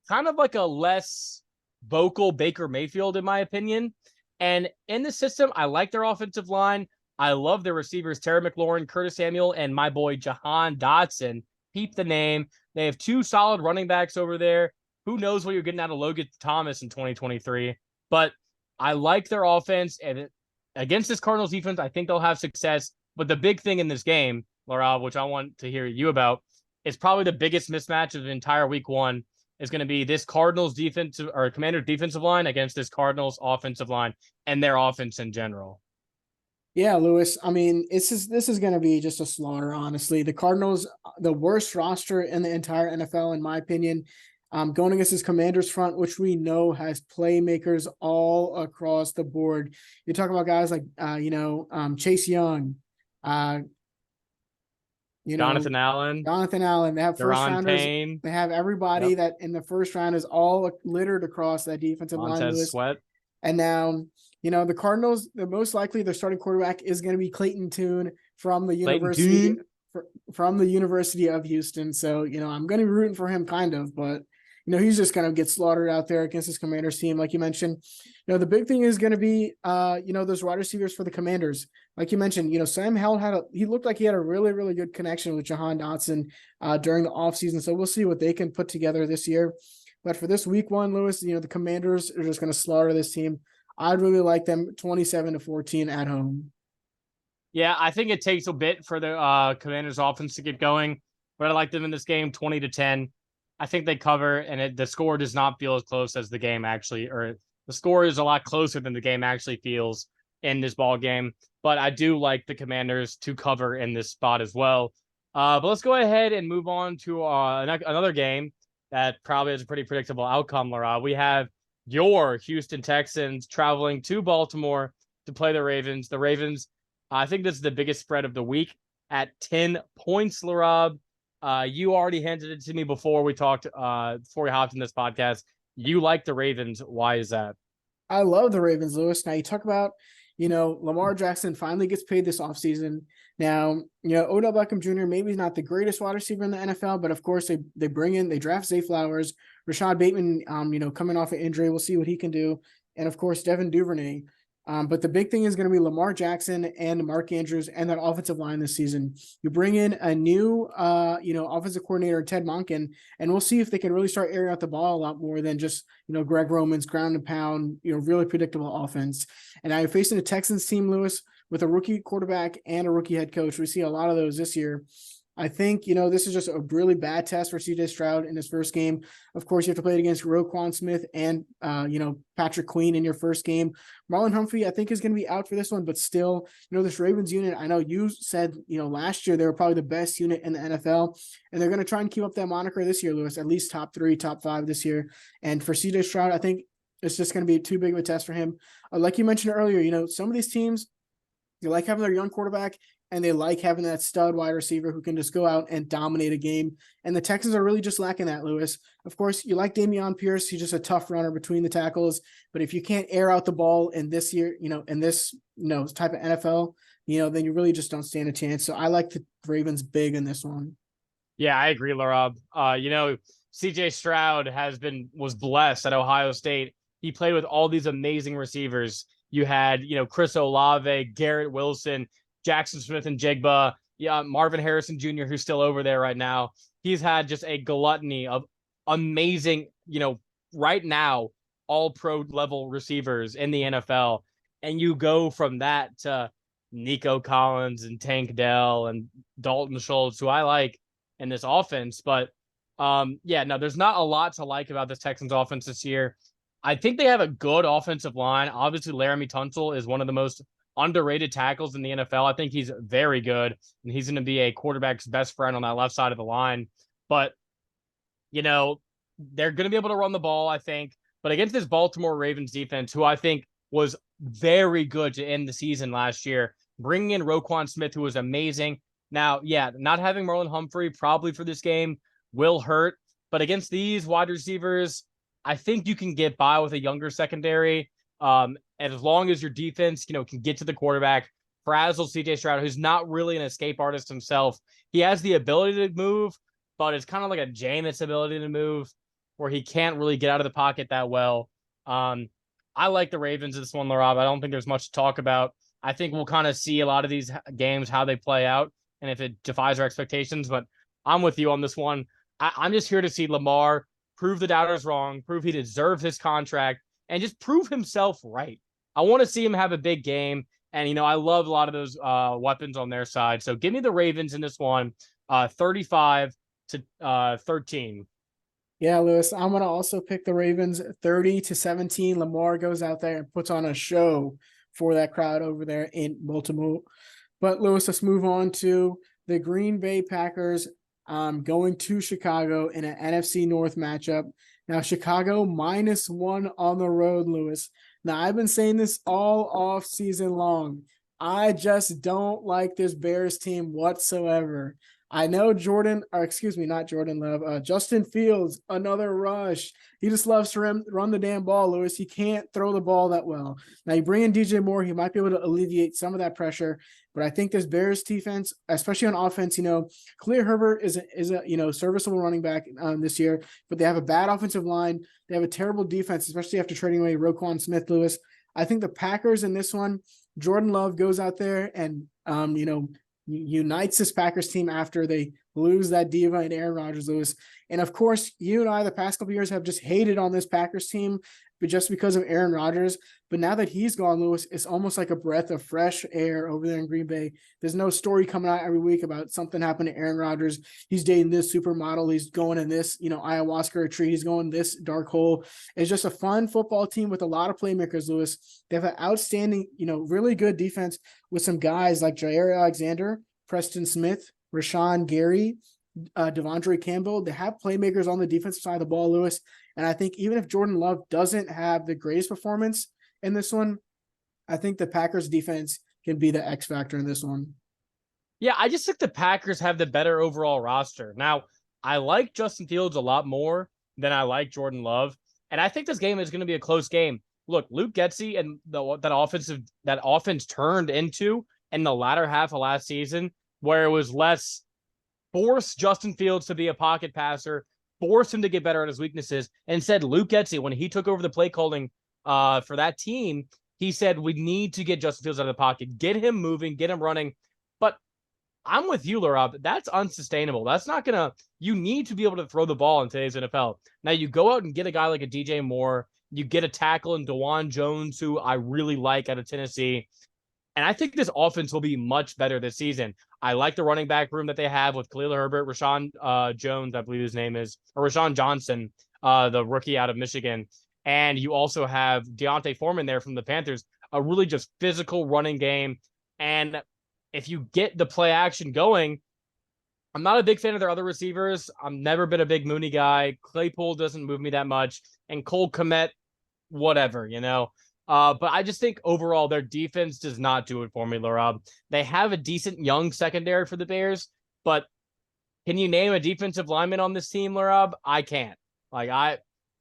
S1: kind of like a less vocal Baker Mayfield, in my opinion. And in the system, I like their offensive line. I love their receivers, Terry McLaurin, Curtis Samuel, and my boy Jahan Dotson. Keep the name. They have 2 solid running backs over there. Who knows what you're getting out of Logan Thomas in 2023? But I like their offense. And against this Cardinals defense, I think they'll have success. But the big thing in this game, Laraib, which I want to hear you about, is probably the biggest mismatch of the entire week 1 is going to be this Cardinals defensive or Commanders defensive line against this Cardinals offensive line and their offense in general.
S2: Yeah, Lewis. I mean, this is going to be just a slaughter, honestly. The Cardinals, the worst roster in the entire NFL, in my opinion, going against this Commanders front, which we know has playmakers all across the board. You're talking about guys like, Chase Young,
S1: Jonathan Allen.
S2: They have first
S1: Daron
S2: rounders.
S1: Payne.
S2: They have everybody
S1: Yep.
S2: that in the first round is all littered across that defensive line,
S1: Montez
S2: Lewis.
S1: Sweat.
S2: And now, the Cardinals, the most likely their starting quarterback is going to be Clayton Tune from the University of Houston. So, I'm going to be rooting for him kind of, but he's just going to get slaughtered out there against his Commanders team. Like you mentioned, the big thing is going to be, those wide receivers for the Commanders. Like you mentioned, Sam Howell he looked like he had a really, really good connection with Jahan Dotson during the offseason. So we'll see what they can put together this year. But for this week 1, Lewis, the Commanders are just going to slaughter this team. I'd really like them 27-14 at home.
S1: Yeah, I think it takes a bit for the Commanders offense to get going, but I like them in this game 20-10. I think they cover, and the score does not feel as close as the game actually, or the score is a lot closer than the game actually feels in this ball game. But I do like the Commanders to cover in this spot as well. But let's go ahead and move on to another game that probably has a pretty predictable outcome, Laura. We have your Houston Texans traveling to Baltimore to play the Ravens. The Ravens, I think this is the biggest spread of the week at 10 points, Laraib. You already handed it to me before we talked, before we hopped in this podcast. You like the Ravens. Why is that?
S2: I love the Ravens, Lewis. Now you talk about, Lamar Jackson finally gets paid this offseason. Now, Odell Beckham Jr. maybe is not the greatest wide receiver in the NFL, but of course they draft Zay Flowers, Rashad Bateman, coming off an injury. We'll see what he can do. And of course, Devin Duvernay. But the big thing is going to be Lamar Jackson and Mark Andrews and that offensive line this season. You bring in a new, offensive coordinator, Ted Monken, and we'll see if they can really start airing out the ball a lot more than just, Greg Roman's ground and pound, really predictable offense. And now you're facing a Texans team, Lewis, with a rookie quarterback and a rookie head coach. We see a lot of those this year. I think, this is just a really bad test for CJ Stroud in his first game. Of course, you have to play it against Roquan Smith and, Patrick Queen in your first game. Marlon Humphrey, I think, is going to be out for this one, but still, this Ravens unit, I know you said, last year they were probably the best unit in the NFL, and they're going to try and keep up that moniker this year, Lewis, at least top 3, top 5 this year. And for CJ Stroud, I think it's just going to be too big of a test for him. Like you mentioned earlier, some of these teams, they like having their young quarterback, and they like having that stud wide receiver who can just go out and dominate a game. And the Texans are really just lacking that, Lewis. Of course, you like Dameon Pierce. He's just a tough runner between the tackles. But if you can't air out the ball in this year, in this, type of NFL, then you really just don't stand a chance. So I like the Ravens big in this one.
S1: Yeah, I agree, Laraib. CJ Stroud was blessed at Ohio State. He played with all these amazing receivers. You had, Chris Olave, Garrett Wilson, Jackson Smith and Jigba, Marvin Harrison Jr., who's still over there right now. He's had just a gluttony of amazing, right now, all pro level receivers in the NFL. And you go from that to Nico Collins and Tank Dell and Dalton Schultz, who I like in this offense. But there's not a lot to like about this Texans offense this year. I think they have a good offensive line. Obviously, Laramie Tunsil is one of the most underrated tackles in the NFL. I think he's very good, and he's going to be a quarterback's best friend on that left side of the line. But, they're going to be able to run the ball, I think. But against this Baltimore Ravens defense, who I think was very good to end the season last year, bringing in Roquan Smith, who was amazing. Now, yeah, not having Marlon Humphrey probably for this game will hurt. But against these wide receivers, I think you can get by with a younger secondary. And as long as your defense, can get to the quarterback, frazzle CJ Stroud, who's not really an escape artist himself. He has the ability to move, but it's kind of like a Jameis ability to move where he can't really get out of the pocket that well. I like the Ravens in this one, Laraib. I don't think there's much to talk about. I think we'll kind of see a lot of these games, how they play out, and if it defies our expectations. But I'm with you on this one. I'm just here to see Lamar prove the doubters wrong, prove he deserves his contract, and just prove himself right. I want to see him have a big game. And, I love a lot of those weapons on their side. So give me the Ravens in this one, 35-13.
S2: Yeah, Lewis, I'm going to also pick the Ravens 30-17. Lamar goes out there and puts on a show for that crowd over there in Baltimore. But, Lewis, let's move on to the Green Bay Packers going to Chicago in an NFC North matchup. Now, Chicago -1 on the road, Lewis. Now, I've been saying this all off season long. I just don't like this Bears team whatsoever. I know not Jordan Love, Justin Fields, another rush. He just loves to run the damn ball, Lewis. He can't throw the ball that well. Now, you bring in DJ Moore, he might be able to alleviate some of that pressure, but I think this Bears defense, especially on offense, Khalil Herbert is a serviceable running back this year, but they have a bad offensive line. They have a terrible defense, especially after trading away Roquan Smith, Lewis. I think the Packers in this one, Jordan Love goes out there and, unites this Packers team after they lose that diva and Aaron Rodgers, Lewis. And of course, you and I, the past couple of years, have just hated on this Packers team, but just because of Aaron Rodgers. But now that he's gone, Lewis, it's almost like a breath of fresh air over there in Green Bay. There's no story coming out every week about something happened to Aaron Rodgers. He's dating this supermodel. He's going in this, ayahuasca retreat. He's going this dark hole. It's just a fun football team with a lot of playmakers, Lewis. They have an outstanding, really good defense with some guys like Jair Alexander, Preston Smith, Rashawn Gary, Devondre Campbell. They have playmakers on the defensive side of the ball, Lewis. And I think even if Jordan Love doesn't have the greatest performance in this one, I think the Packers defense can be the X factor in this one.
S1: Yeah, I just think the Packers have the better overall roster. Now, I like Justin Fields a lot more than I like Jordan Love. And I think this game is going to be a close game. Look, Luke Getsy and that offense turned into in the latter half of last season, where it was less force Justin Fields to be a pocket passer, force him to get better at his weaknesses. And instead, Luke Getsy, when he took over the play calling for that team, he said, we need to get Justin Fields out of the pocket, get him moving, get him running. But I'm with you, Laraib. That's unsustainable. That's not going to – you need to be able to throw the ball in today's NFL. Now, you go out and get a guy like a DJ Moore. You get a tackle in DeJuan Jones, who I really like out of Tennessee. And I think this offense will be much better this season. I like the running back room that they have with Khalil Herbert, Rashawn Jones, I believe his name is, or Rashawn Johnson, the rookie out of Michigan. And you also have Deontay Foreman there from the Panthers, a really just physical running game. And if you get the play action going, I'm not a big fan of their other receivers. I've never been a big Mooney guy. Claypool doesn't move me that much. And Cole Kmet, whatever, But I just think overall their defense does not do it for me, Laraib. They have a decent young secondary for the Bears, but can you name a defensive lineman on this team, Laraib? I can't.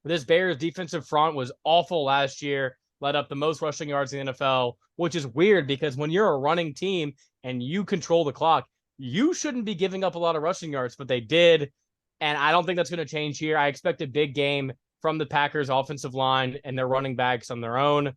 S1: This Bears defensive front was awful last year, led up the most rushing yards in the NFL, which is weird because when you're a running team and you control the clock, you shouldn't be giving up a lot of rushing yards, but they did. And I don't think that's going to change here. I expect a big game from the Packers offensive line and their running backs on their own.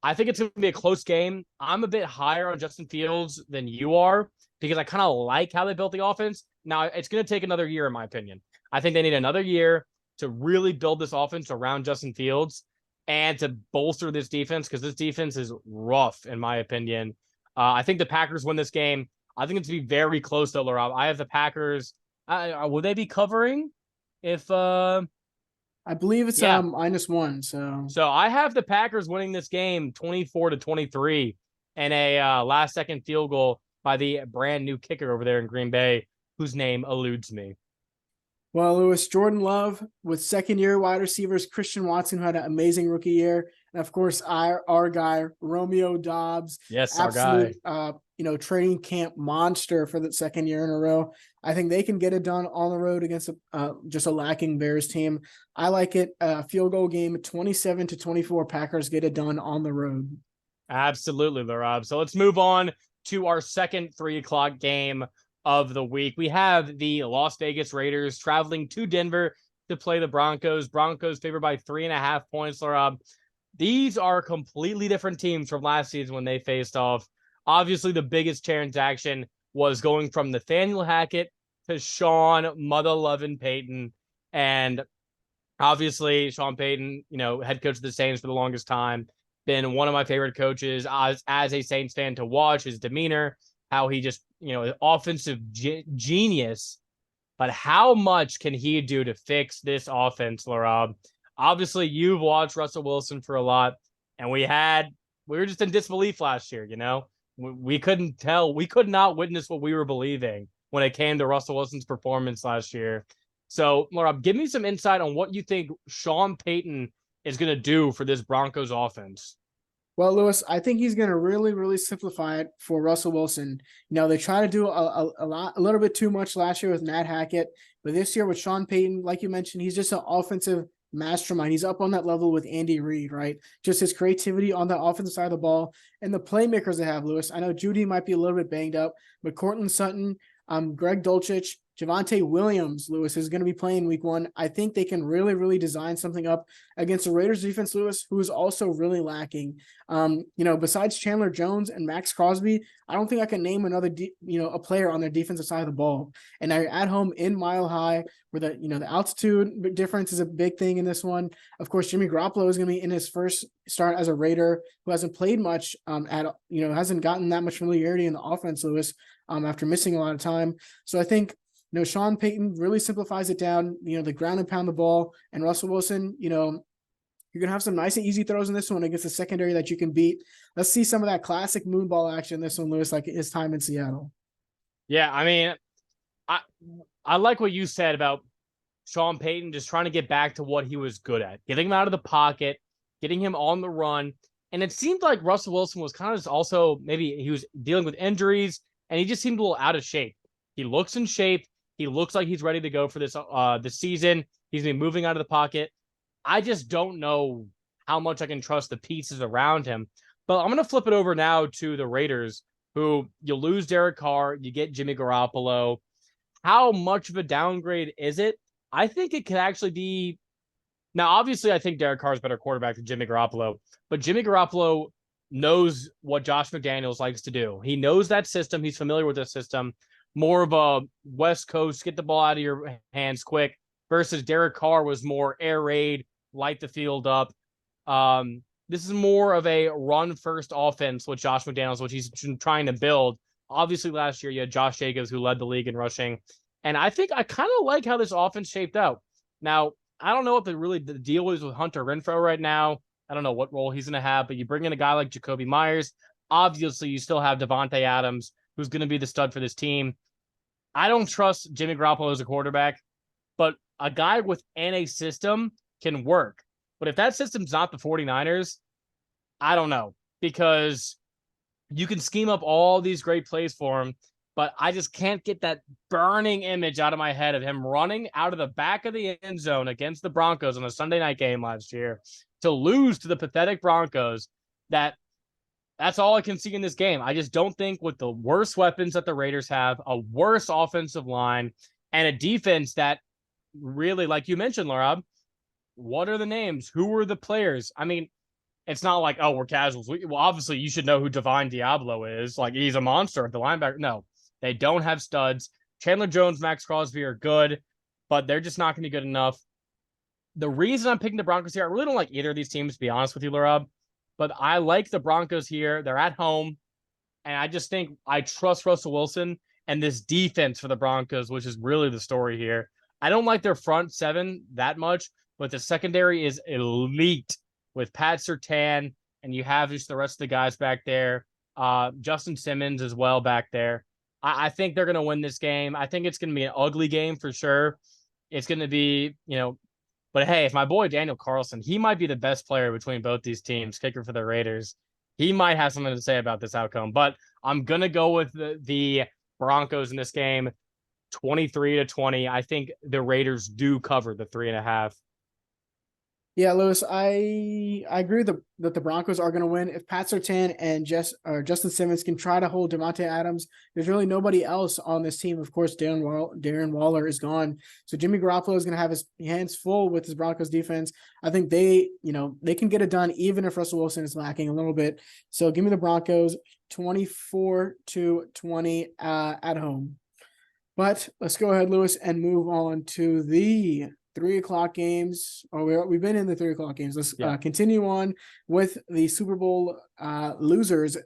S1: I think it's going to be a close game. I'm a bit higher on Justin Fields than you are because I kind of like how they built the offense. Now, it's going to take another year, in my opinion. I think they need another year to really build this offense around Justin Fields and to bolster this defense because this defense is rough, in my opinion. I think the Packers win this game. I think it's going to be very close, though, Laraib. I have the Packers. Will they be covering if
S2: I believe it's -1.
S1: So I have the Packers winning this game 24-23 and a last second field goal by the brand new kicker over there in Green Bay, whose name eludes me.
S2: Well, it was Jordan Love with second-year wide receivers Christian Watson, who had an amazing rookie year, and of course our guy Romeo Dobbs,
S1: Yes, our guy.
S2: absolute training camp monster for the second year in a row. I think they can get it done on the road against just a lacking Bears team. I like it. Field goal game, 27-24. Packers get it done on the road.
S1: Absolutely, Laraib. So let's move on to our second 3 o'clock game of the week. We have the Las Vegas Raiders traveling to Denver to play the Broncos. Broncos favored by 3.5 points, Laraib. These are completely different teams from last season when they faced off. Obviously, the biggest transaction was going from Nathaniel Hackett to Sean Mother-loving Payton. And obviously, Sean Payton, head coach of the Saints for the longest time, been one of my favorite coaches as a Saints fan to watch. His demeanor, how he just, offensive genius. But how much can he do to fix this offense, Laraib? Obviously, you've watched Russell Wilson for a lot, and we were just in disbelief last year. We couldn't tell, we could not witness what we were believing when it came to Russell Wilson's performance last year. So, Laraib, give me some insight on what you think Sean Payton is going to do for this Broncos offense.
S2: Well, Lewis, I think he's going to really, really simplify it for Russell Wilson. They try to do a little bit too much last year with Matt Hackett, but this year with Sean Payton, like you mentioned, he's just an offensive mastermind. He's up on that level with Andy Reid, right? Just his creativity on the offensive side of the ball and the playmakers they have, Lewis. I know Judy might be a little bit banged up, but Cortland Sutton, Greg Dulcich, Javonte Williams, Lewis, is going to be playing week 1. I think they can really, really design something up against the Raiders defense, Lewis, who is also really lacking. Besides Chandler Jones and Max Crosby, I don't think I can name another, a player on their defensive side of the ball. And now you're at home in Mile High, where the altitude difference is a big thing in this one. Of course, Jimmy Garoppolo is going to be in his first start as a Raider, who hasn't played much, hasn't gotten that much familiarity in the offense, Lewis, after missing a lot of time. So I think, Sean Payton really simplifies it down, the ground and pound the ball, and Russell Wilson, you're going to have some nice and easy throws in this one against a secondary that you can beat. Let's see some of that classic moonball action in this one, Lewis, like his time in Seattle.
S1: Yeah, I mean, I like what you said about Sean Payton just trying to get back to what he was good at, getting him out of the pocket, getting him on the run. And it seemed like Russell Wilson was kind of just also, maybe he was dealing with injuries, and he just seemed a little out of shape. He looks in shape. He looks like he's ready to go for this season. He's been moving out of the pocket. I just don't know how much I can trust the pieces around him. But I'm going to flip it over now to the Raiders, who you lose Derek Carr, you get Jimmy Garoppolo. How much of a downgrade is it? I think it could actually be. Now, obviously, I think Derek Carr is a better quarterback than Jimmy Garoppolo, but Jimmy Garoppolo knows what Josh McDaniels likes to do. He knows that system. He's familiar with the system. More of a West Coast, get the ball out of your hands quick, versus Derek Carr was more air raid, light the field up. This is more of a run-first offense with Josh McDaniels, which he's trying to build. Obviously, last year you had Josh Jacobs, who led the league in rushing. And I think I kind of like how this offense shaped out. Now, I don't know if the deal is with Hunter Renfrow right now. I don't know what role he's going to have, but you bring in a guy like Jacoby Myers. Obviously, you still have Devontae Adams, who's going to be the stud for this team. I don't trust Jimmy Garoppolo as a quarterback, but a guy within a system can work. But if that system's not the 49ers, I don't know, because you can scheme up all these great plays for him, but I just can't get that burning image out of my head of him running out of the back of the end zone against the Broncos on a Sunday night game last year to lose to the pathetic Broncos. That's all I can see in this game. I just don't think, with the worst weapons that the Raiders have, a worse offensive line, and a defense that really, like you mentioned, Laraib, what are the names? Who are the players? I mean, it's not like, oh, we're casuals. Well, obviously, you should know who Divine Diablo is. Like, he's a monster at the linebacker. No, they don't have studs. Chandler Jones, Max Crosby are good, but they're just not going to be good enough. The reason I'm picking the Broncos here, I really don't like either of these teams, to be honest with you, Laraib. But I like the Broncos here. They're at home. And I just think I trust Russell Wilson and this defense for the Broncos, which is really the story here. I don't like their front seven that much, but the secondary is elite with Pat Surtain, and you have just the rest of the guys back there. Justin Simmons as well back there. I think they're going to win this game. I think it's going to be an ugly game for sure. it's going to be, but hey, if my boy Daniel Carlson, he might be the best player between both these teams, kicker for the Raiders. He might have something to say about this outcome, but I'm going to go with the Broncos in this game, 23-20. I think the Raiders do cover the 3.5.
S2: Yeah, Lewis, I agree that the Broncos are going to win. If Pat Surtain and Justin Simmons can try to hold Devontae Adams, there's really nobody else on this team. Of course, Darren Waller is gone, so Jimmy Garoppolo is going to have his hands full with his Broncos defense. I think they can get it done even if Russell Wilson is lacking a little bit. So give me the Broncos 24-20 at home. But let's go ahead, Lewis, and move on to the 3:00 games. We've been in the 3:00 games. Let's continue on with the Super Bowl losers.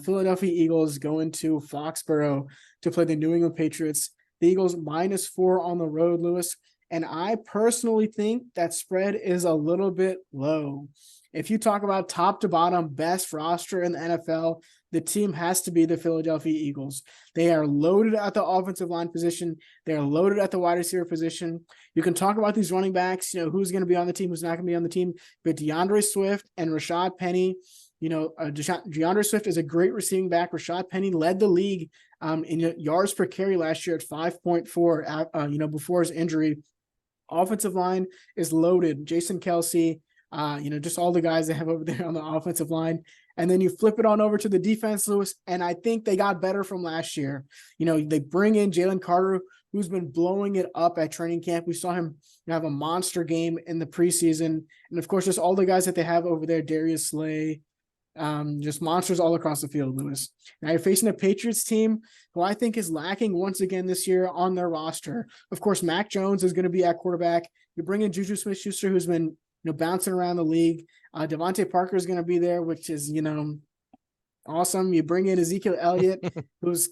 S2: Philadelphia Eagles going to Foxborough to play the New England Patriots. The Eagles -4 on the road, Lewis. And I personally think that spread is a little bit low. If you talk about top to bottom best roster in the NFL, the team has to be the Philadelphia Eagles. They are loaded at the offensive line position. They're loaded at the wide receiver position. You can talk about these running backs, who's going to be on the team, who's not going to be on the team. But DeAndre Swift and Rashad Penny, DeAndre Swift is a great receiving back. Rashad Penny led the league in yards per carry last year at 5.4, before his injury. Offensive line is loaded. Jason Kelsey, just all the guys they have over there on the offensive line. And then you flip it on over to the defense, Lewis, and I think they got better from last year. They bring in Jalen Carter, who's been blowing it up at training camp. We saw him have a monster game in the preseason. And, of course, just all the guys that they have over there, Darius Slay, just monsters all across the field, Lewis. Now you're facing a Patriots team who I think is lacking once again this year on their roster. Of course, Mac Jones is going to be at quarterback. You bring in Juju Smith-Schuster, who's been bouncing around the league. Devontae Parker is going to be there, which is, awesome. You bring in Ezekiel Elliott, who's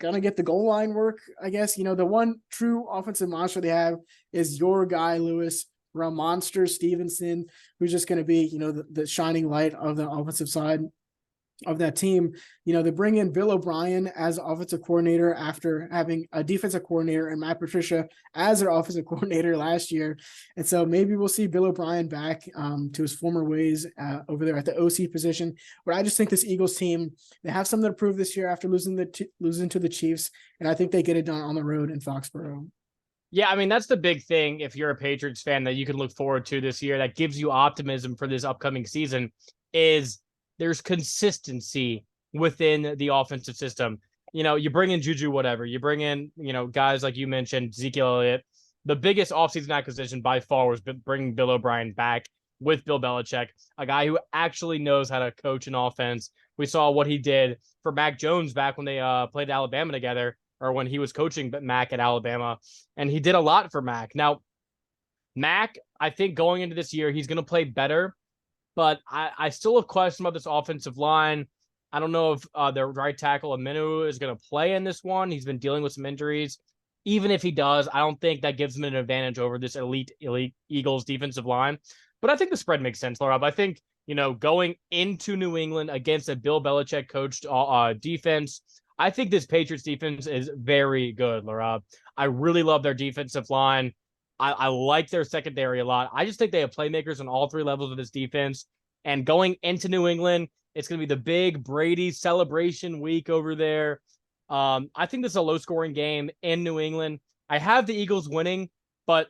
S2: going to get the goal line work, I guess. The one true offensive monster they have is your guy, Lewis, Monster Stevenson, who's just going to be, the shining light of the offensive side of that team. They bring in Bill O'Brien as offensive coordinator after having a defensive coordinator and Matt Patricia as their offensive coordinator last year. And so maybe we'll see Bill O'Brien back to his former ways over there at the OC position. But I just think this Eagles team, they have something to prove this year after losing to the Chiefs. And I think they get it done on the road in Foxborough.
S1: Yeah, I mean, that's the big thing if you're a Patriots fan that you can look forward to this year that gives you optimism for this upcoming season is there's consistency within the offensive system. You bring in Juju, whatever. You bring in, guys like you mentioned, Ezekiel Elliott. The biggest offseason acquisition by far was bringing Bill O'Brien back with Bill Belichick, a guy who actually knows how to coach an offense. We saw what he did for Mac Jones back when they played Alabama together, or when he was coaching Mac at Alabama, and he did a lot for Mac. Now, Mac, I think going into this year, he's going to play better, but I still have questions about this offensive line. I don't know if their right tackle, Aminu, is going to play in this one. He's been dealing with some injuries. Even if he does, I don't think that gives him an advantage over this elite Eagles defensive line. But I think the spread makes sense, Laraib. I think, going into New England against a Bill Belichick coached defense, I think this Patriots defense is very good, Laraib. I really love their defensive line. I like their secondary a lot. I just think they have playmakers on all three levels of this defense. And going into New England, it's going to be the big Brady celebration week over there. I think this is a low-scoring game in New England. I have the Eagles winning, but,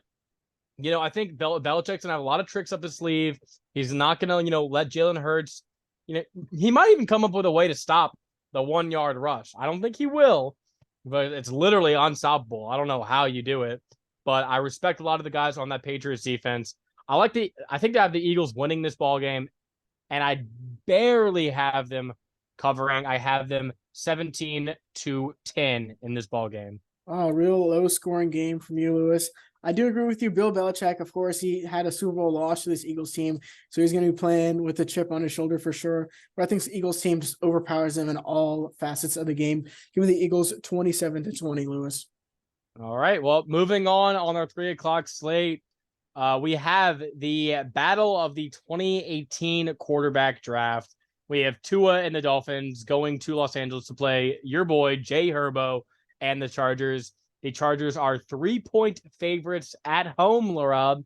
S1: I think Belichick's going to have a lot of tricks up his sleeve. He's not going to, let Jalen Hurts. He might even come up with a way to stop the 1-yard rush. I don't think he will, but it's literally unstoppable. I don't know how you do it. But I respect a lot of the guys on that Patriots defense. I think they have the Eagles winning this ball game, and I barely have them covering. I have them 17-10 in this ball game.
S2: Oh, real low scoring game from you, Lewis. I do agree with you. Bill Belichick, of course, he had a Super Bowl loss to this Eagles team, so he's going to be playing with a chip on his shoulder for sure. But I think the Eagles team just overpowers them in all facets of the game. Give me the Eagles 27-20, Lewis.
S1: All right. Well, moving on our 3:00 slate, we have the battle of the 2018 quarterback draft. We have Tua and the Dolphins going to Los Angeles to play your boy Jay Herbo and the Chargers. The Chargers are 3-point favorites at home, Laraib.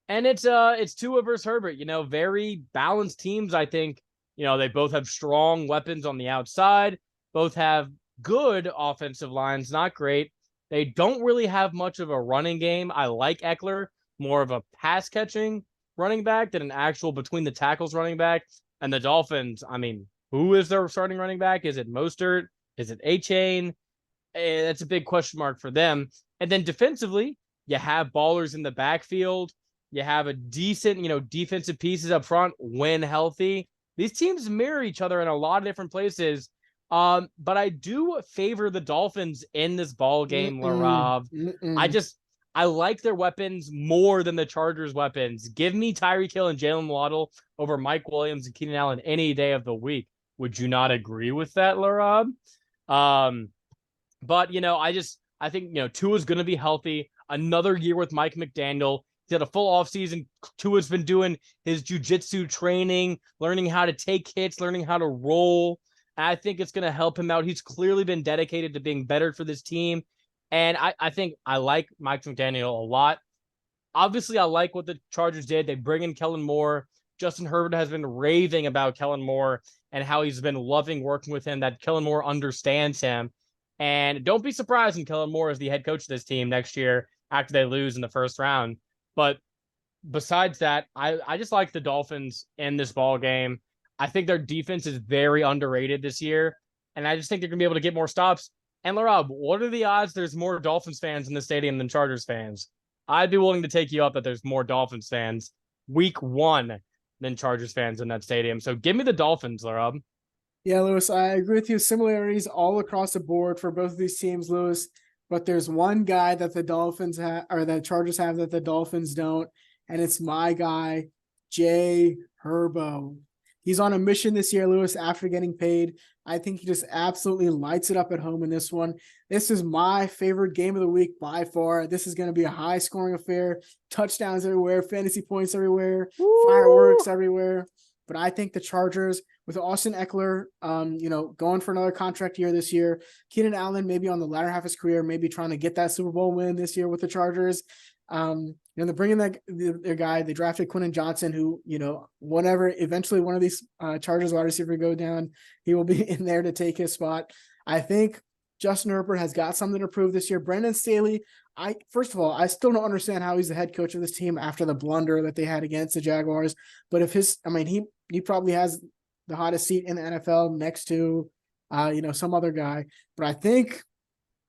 S1: And it's Tua versus Herbert, very balanced teams, I think. They both have strong weapons on the outside, both have good offensive lines, not great. They don't really have much of a running game. I like Eckler, more of a pass catching running back than an actual between the tackles running back. And the Dolphins, I mean, who is their starting running back? Is it Mostert? Is it A-Chain? That's a big question mark for them. And then defensively, you have ballers in the backfield. You have a decent, defensive pieces up front when healthy. These teams mirror each other in a lot of different places. But I do favor the Dolphins in this ball game, Larav. I like their weapons more than the Chargers' weapons. Give me Tyreek Hill and Jalen Waddle over Mike Williams and Keenan Allen any day of the week. Would you not agree with that, Larav? But I think Tua's going to be healthy. Another year with Mike McDaniel. He had a full offseason. Tua's been doing his jiu-jitsu training, learning how to take hits, learning how to roll. I think it's going to help him out. He's clearly been dedicated to being better for this team. And I think I like Mike McDaniel a lot. Obviously, I like what the Chargers did. They bring in Kellen Moore. Justin Herbert has been raving about Kellen Moore and how he's been loving working with him, that Kellen Moore understands him. And don't be surprised when Kellen Moore is the head coach of this team next year after they lose in the first round. But besides that, I just like the Dolphins in this ball game. I think their defense is very underrated this year, and I just think they're going to be able to get more stops. And Laraib, what are the odds there's more Dolphins fans in the stadium than Chargers fans? I'd be willing to take you up that there's more Dolphins fans week 1 than Chargers fans in that stadium. So give me the Dolphins, Laraib.
S2: Yeah, Lewis, I agree with you. Similarities all across the board for both of these teams, Lewis. But there's one guy that the Dolphins have, or the Chargers have, that the Dolphins don't, and it's my guy, Jay Herbo. He's on a mission this year, Lewis, after getting paid. I think he just absolutely lights it up at home in this one. This is my favorite game of the week by far. This is going to be a high-scoring affair. Touchdowns everywhere, fantasy points everywhere, fireworks everywhere. But I think the Chargers, with Austin Eckler, going for another contract year this year, Keenan Allen maybe on the latter half of his career, maybe trying to get that Super Bowl win this year with the Chargers. They're bringing their guy. They drafted Quentin Johnson, who, whenever eventually one of these Chargers wide receiver go down, he will be in there to take his spot. I think Justin Herbert has got something to prove this year. Brandon Staley, first of all, I still don't understand how he's the head coach of this team after the blunder that they had against the Jaguars. But if he probably has the hottest seat in the NFL next to, some other guy. But I think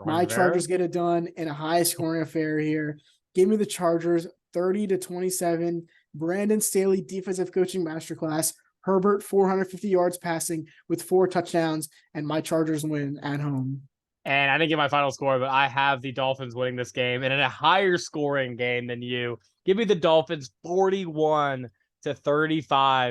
S2: my Chargers get it done in a high-scoring affair here. Give me the Chargers, 30-27. Brandon Staley, defensive coaching masterclass. Herbert, 450 yards passing with 4 touchdowns, and my Chargers win at home.
S1: And I didn't get my final score, but I have the Dolphins winning this game and in a higher scoring game than you. Give me the Dolphins 41-35.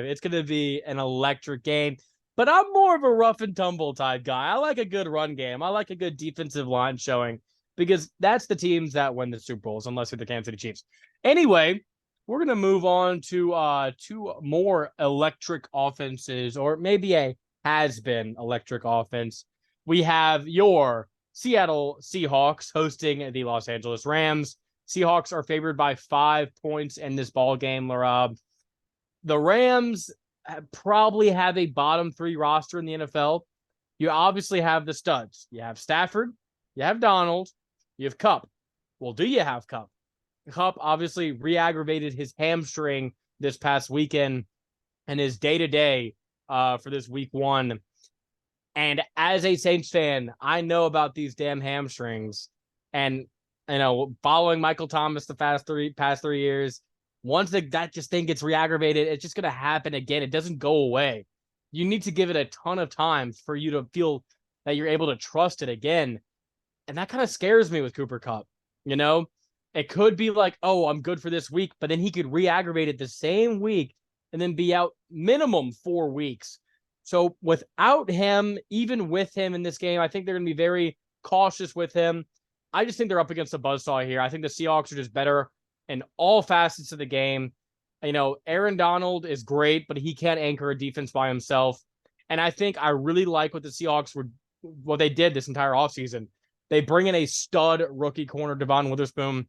S1: It's going to be an electric game, but I'm more of a rough and tumble type guy. I like a good run game. I like a good defensive line showing, because that's the teams that win the Super Bowls, unless you're the Kansas City Chiefs. Anyway, we're going to move on to 2 more electric offenses, or maybe a has-been electric offense. We have your Seattle Seahawks hosting the Los Angeles Rams. Seahawks are favored by 5 points in this ball game, Laraib. The Rams probably have a bottom 3 roster in the NFL. You obviously have the studs. You have Stafford. You have Donald. You have Kupp. Well, do you have Kupp? Kupp obviously re-aggravated his hamstring this past weekend and is day-to-day for this week 1. And as a Saints fan, I know about these damn hamstrings. And, following Michael Thomas the past 3 years, once that just thing gets re-aggravated, it's just going to happen again. It doesn't go away. You need to give it a ton of time for you to feel that you're able to trust it again. And that kind of scares me with Cooper Kupp. It could be like, oh, I'm good for this week, but then he could re-aggravate it the same week and then be out minimum 4 weeks. So without him, even with him in this game, I think they're going to be very cautious with him. I just think they're up against a buzzsaw here. I think the Seahawks are just better in all facets of the game. Aaron Donald is great, but he can't anchor a defense by himself. And I think I really like what the Seahawks what they did this entire offseason. They bring in a stud rookie corner, Devon Witherspoon,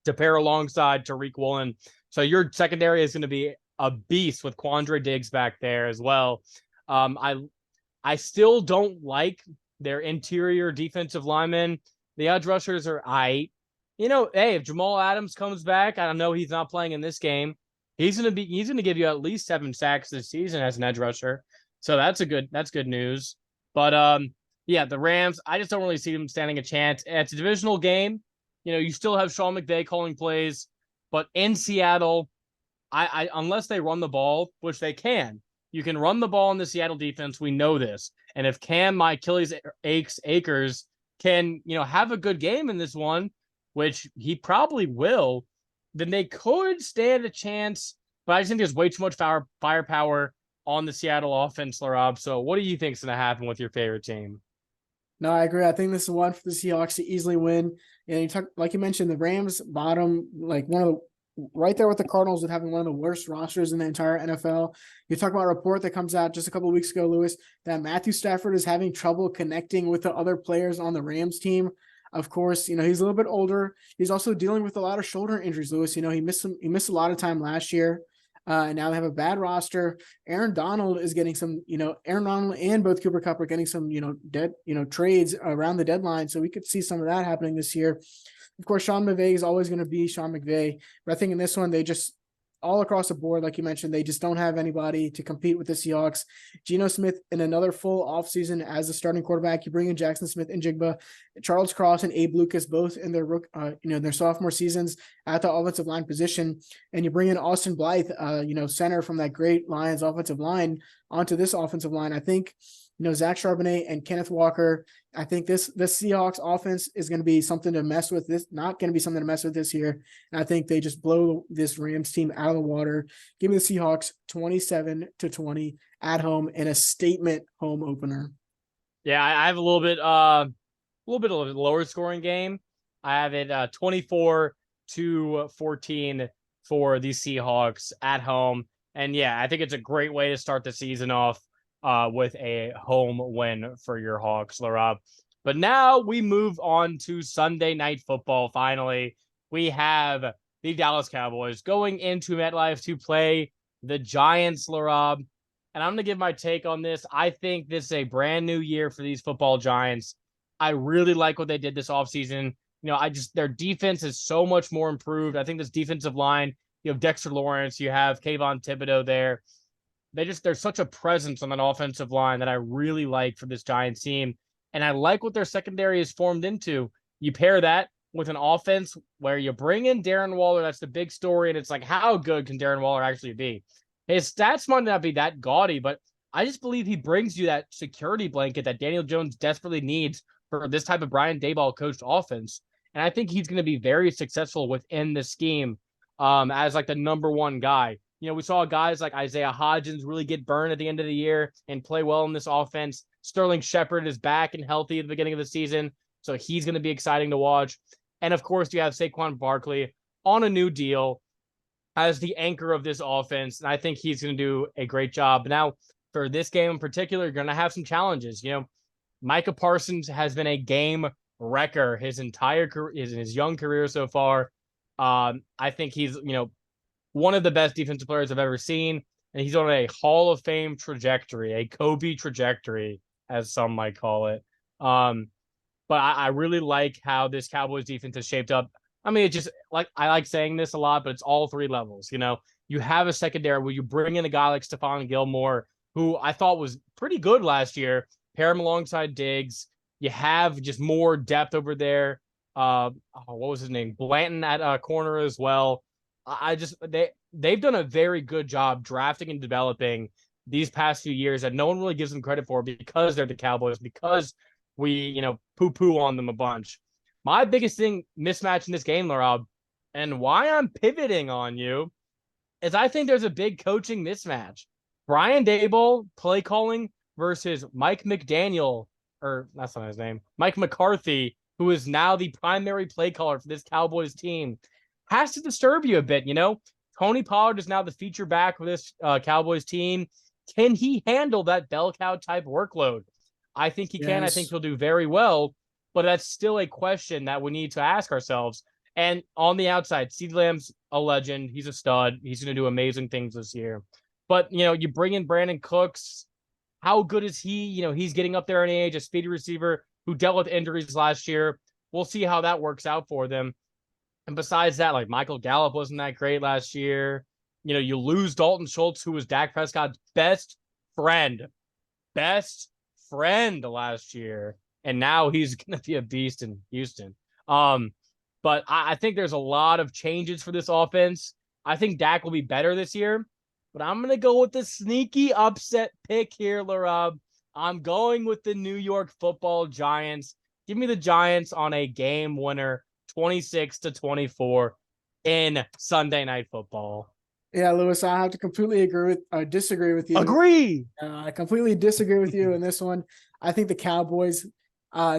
S1: to pair alongside Tariq Woolen. So your secondary is going to be a beast with Quandre Diggs back there as well. I still don't like their interior defensive linemen. The edge rushers are aight. Hey, if Jamal Adams comes back, I don't know he's not playing in this game. He's gonna give you at least 7 sacks this season as an edge rusher. So that's good news. But yeah, the Rams, I just don't really see them standing a chance. It's a divisional game. You still have Sean McVay calling plays, but in Seattle, I unless they run the ball, which they can, you can run the ball in the Seattle defense. We know this. And if my Achilles Akers can, have a good game in this one, which he probably will, then they could stand a chance. But I just think there's way too much firepower on the Seattle offense, Laraib. So what do you think is going to happen with your favorite team?
S2: No, I agree. I think this is one for the Seahawks to easily win. And like you mentioned, the Rams bottom, like right there with the Cardinals with having one of the worst rosters in the entire NFL. You talk about a report that comes out just a couple of weeks ago, Lewis, that Matthew Stafford is having trouble connecting with the other players on the Rams team. Of course, he's a little bit older. He's also dealing with a lot of shoulder injuries, Lewis. He missed a lot of time last year. And now they have a bad roster. Aaron Donald is getting some, Aaron Donald and both Cooper Kupp are getting some, trades around the deadline. So we could see some of that happening this year. Of course, Sean McVay is always going to be Sean McVay. But I think in this one, they just, all across the board, like you mentioned, they just don't have anybody to compete with the Seahawks. Geno Smith in another full offseason as a starting quarterback. You bring in Jackson Smith and Jigba, Charles Cross and Abe Lucas, both in their sophomore seasons at the offensive line position. And you bring in Austin Blythe, center from that great Lions offensive line onto this offensive line. I think, Zach Charbonnet and Kenneth Walker. I think this Seahawks offense is going to be something to mess with. This not going to be something to mess with this year. And I think they just blow this Rams team out of the water. Give me the Seahawks 27-20 at home in a statement home opener.
S1: Yeah, I have a little bit of a lower scoring game. I have it 24-14 for the Seahawks at home. And yeah, I think it's a great way to start the season off with a home win for your Hawks, Laraib. But now we move on to Sunday Night Football. Finally, we have the Dallas Cowboys going into MetLife to play the Giants, Laraib. And I'm going to give my take on this. I think this is a brand new year for these football Giants. I really like what they did this offseason. Their defense is so much more improved. I think this defensive line, you have Dexter Lawrence, you have Kayvon Thibodeau there. There's such a presence on that offensive line that I really like for this Giants team. And I like what their secondary is formed into. You pair that with an offense where you bring in Darren Waller. That's the big story. And it's like, how good can Darren Waller actually be? His stats might not be that gaudy, but I just believe he brings you that security blanket that Daniel Jones desperately needs for this type of Brian Daboll coached offense. And I think he's going to be very successful within the scheme as like the number one guy. We saw guys like Isaiah Hodgins really get burned at the end of the year and play well in this offense. Sterling Shepard is back and healthy at the beginning of the season, so he's going to be exciting to watch. And, of course, you have Saquon Barkley on a new deal as the anchor of this offense, and I think he's going to do a great job. Now, for this game in particular, you're going to have some challenges. Micah Parsons has been a game wrecker his entire career, his young career so far. I think he's, one of the best defensive players I've ever seen, and he's on a Hall of Fame trajectory, a Kobe trajectory, as some might call it. But I really like how this Cowboys defense is shaped up. I mean, it's just like I like saying this a lot, but it's all three levels. You have a secondary where you bring in a guy like Stephon Gilmore, who I thought was pretty good last year, pair him alongside Diggs. You have just more depth over there. What was his name? Blanton at corner as well. They've done a very good job drafting and developing these past few years that no one really gives them credit for because they're the Cowboys, because we, poo-poo on them a bunch. My biggest mismatch in this game, Laraib, and why I'm pivoting on you, is I think there's a big coaching mismatch. Brian Daboll play calling versus Mike McDaniel, or that's not his name, Mike McCarthy, who is now the primary play caller for this Cowboys team, has to disturb you a bit. Tony Pollard is now the feature back for this Cowboys team. Can he handle that bell cow type workload? I think he can. I think he'll do very well. but that's still a question that we need to ask ourselves. And on the outside, CeeDee Lamb's a legend. He's a stud. He's going to do amazing things this year. But, you bring in Brandon Cooks. How good is he? He's getting up there in age, a speedy receiver who dealt with injuries last year. We'll see how that works out for them. And besides that, like Michael Gallup wasn't that great last year. You lose Dalton Schultz, who was Dak Prescott's friend, best friend last year. And now he's going to be a beast in Houston. But I think there's a lot of changes for this offense. I think Dak will be better this year, but I'm going to go with the sneaky upset pick here, Laraib. I'm going with the New York Football Giants. Give me the Giants on a game winner, 26-24 in Sunday Night Football.
S2: Yeah, Lewis, I have to completely disagree with you.
S1: Agree.
S2: I completely disagree with you in this one. I think the Cowboys,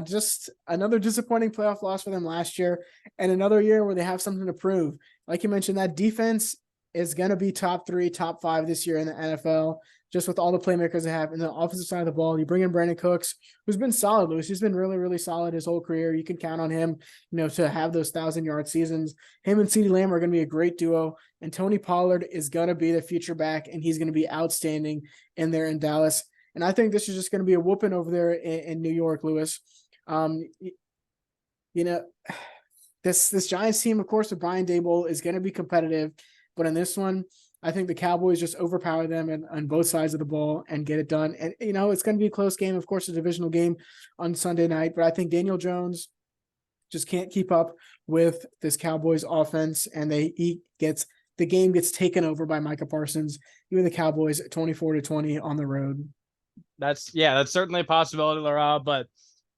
S2: just another disappointing playoff loss for them last year, and another year where they have something to prove. Like you mentioned, that defense is going to be top 3, top 5 this year in the NFL, just with all the playmakers they have. And the offensive side of the ball, you bring in Brandon Cooks, who's been solid, Lewis. He's been really, really solid his whole career. You can count on him, to have those 1,000-yard seasons. Him and CeeDee Lamb are going to be a great duo. And Tony Pollard is going to be the future back, and he's going to be outstanding in there in Dallas. And I think this is just going to be a whooping over there in New York, Lewis. This Giants team, of course, with Brian Daboll is going to be competitive. But in this one, I think the Cowboys just overpower them on both sides of the ball and get it done. And, it's going to be a close game, of course, a divisional game on Sunday night. But I think Daniel Jones just can't keep up with this Cowboys offense, and the game gets taken over by Micah Parsons. Even the Cowboys 24-20 on the road.
S1: That's certainly a possibility, Laura. But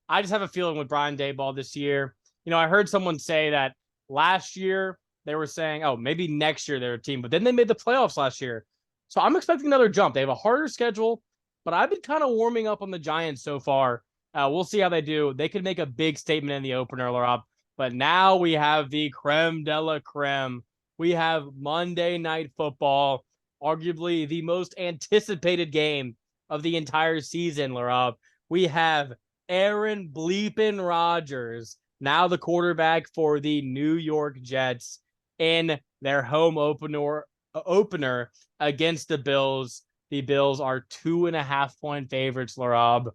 S1: I just have a feeling with Brian Daboll this year. I heard someone say that last year they were saying, oh, maybe next year they're a team, but then they made the playoffs last year. So I'm expecting another jump. They have a harder schedule, but I've been kind of warming up on the Giants so far. We'll see how they do. They could make a big statement in the opener, Laura. But now we have the creme de la creme. We have Monday Night Football, arguably the most anticipated game of the entire season, Laraib. We have Aaron bleepin' Rodgers, now the quarterback for the New York Jets, in their home opener against the Bills. The Bills are 2.5-point favorites, Laraib.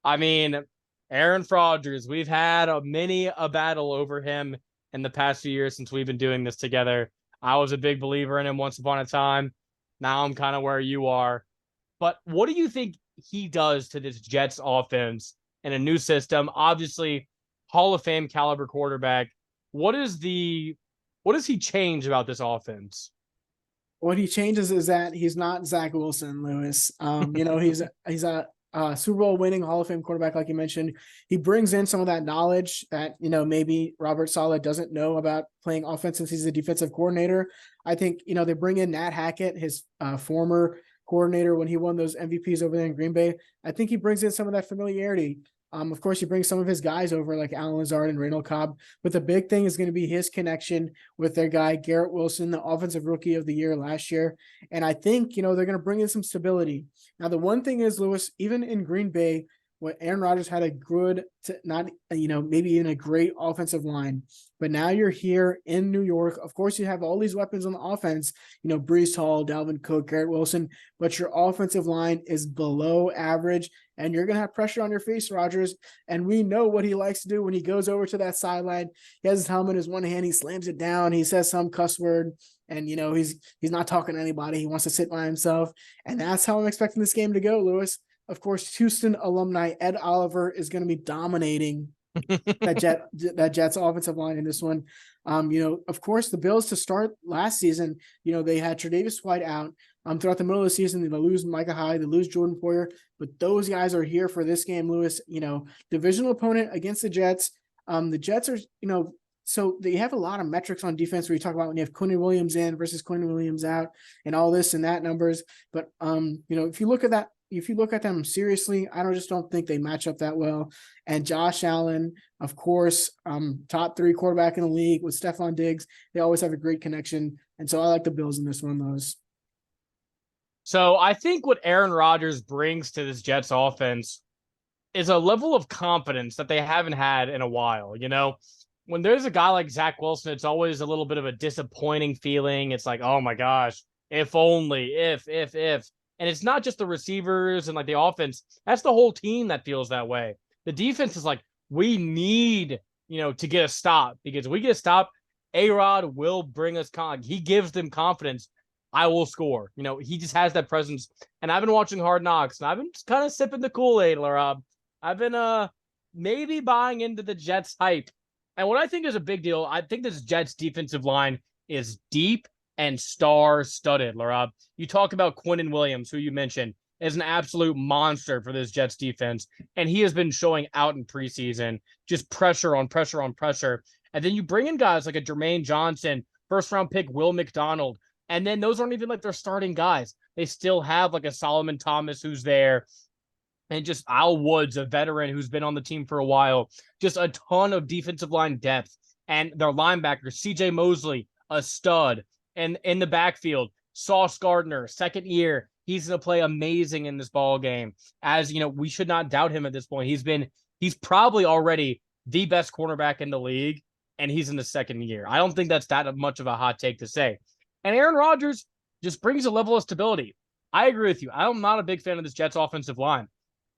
S1: I mean, Aaron Rodgers, we've had many a battle over him in the past few years since we've been doing this together. I was a big believer in him once upon a time. Now I'm kind of where you are. But what do you think he does to this Jets offense in a new system? Obviously, Hall of Fame caliber quarterback. What does he change about this offense?
S2: What he changes is that he's not Zach Wilson, Lewis. He's a Super Bowl winning Hall of Fame quarterback, like you mentioned. He brings in some of that knowledge that, maybe Robert Saleh doesn't know about playing offense since he's a defensive coordinator. I think, they bring in Nat Hackett, his former coordinator when he won those MVPs over there in Green Bay. I think he brings in some of that familiarity. Of course, he brings some of his guys over like Allen Lazard and Randall Cobb, but the big thing is going to be his connection with their guy, Garrett Wilson, the offensive rookie of the year last year. And I think, they're going to bring in some stability. Now, the one thing is, Lewis, even in Green Bay, when Aaron Rodgers had a good, maybe even a great offensive line, but now you're here in New York. Of course, you have all these weapons on the offense, Breece Hall, Dalvin Cook, Garrett Wilson, but your offensive line is below average, and you're going to have pressure on your face, Rodgers. And we know what he likes to do when he goes over to that sideline. He has his helmet in his one hand. He slams it down. He says some cuss word, and, he's not talking to anybody. He wants to sit by himself. And that's how I'm expecting this game to go, Lewis. Of course, Houston alumni Ed Oliver is going to be dominating that Jets offensive line in this one. Of course, the Bills to start last season, they had Tre'Davious White out throughout the middle of the season. They lose Micah Hyde, they lose Jordan Poyer, but those guys are here for this game, Lewis. Divisional opponent against the Jets. The Jets are, so they have a lot of metrics on defense where you talk about when you have Quinn Williams in versus Quinn Williams out and all this and that numbers. But, if you look at them seriously, I just don't think they match up that well. And Josh Allen, of course, top 3 quarterback in the league with Stephon Diggs. They always have a great connection. And so I like the Bills in this one, Lowe's.
S1: So I think what Aaron Rodgers brings to this Jets offense is a level of confidence that they haven't had in a while. You know, when there's a guy like Zach Wilson, it's always a little bit of a disappointing feeling. It's like, oh my gosh, if only, if. And it's not just the receivers and like the offense. That's the whole team that feels that way. The defense is like, we need, to get a stop, because we get a stop, A-Rod will bring us he gives them confidence. I will score. He just has that presence. And I've been watching Hard Knocks, and I've been kind of sipping the Kool-Aid, Laraib. I've been maybe buying into the Jets hype. And what I think is a big deal, I think this Jets defensive line is deep and star-studded, Laraib. You talk about Quinnen Williams, who you mentioned, is an absolute monster for this Jets defense. And he has been showing out in preseason, just pressure on pressure on pressure. And then you bring in guys like a Jermaine Johnson, first-round pick Will McDonald, and then those aren't even like their starting guys. They still have like a Solomon Thomas who's there, and just Al Woods, a veteran who's been on the team for a while. Just a ton of defensive line depth. And their linebackers, C.J. Mosley, a stud. And in the backfield, Sauce Gardner, second year. He's going to play amazing in this ball game. As, we should not doubt him at this point. He's probably already the best cornerback in the league, and he's in the second year. I don't think that's that much of a hot take to say. And Aaron Rodgers just brings a level of stability. I agree with you. I'm not a big fan of this Jets offensive line,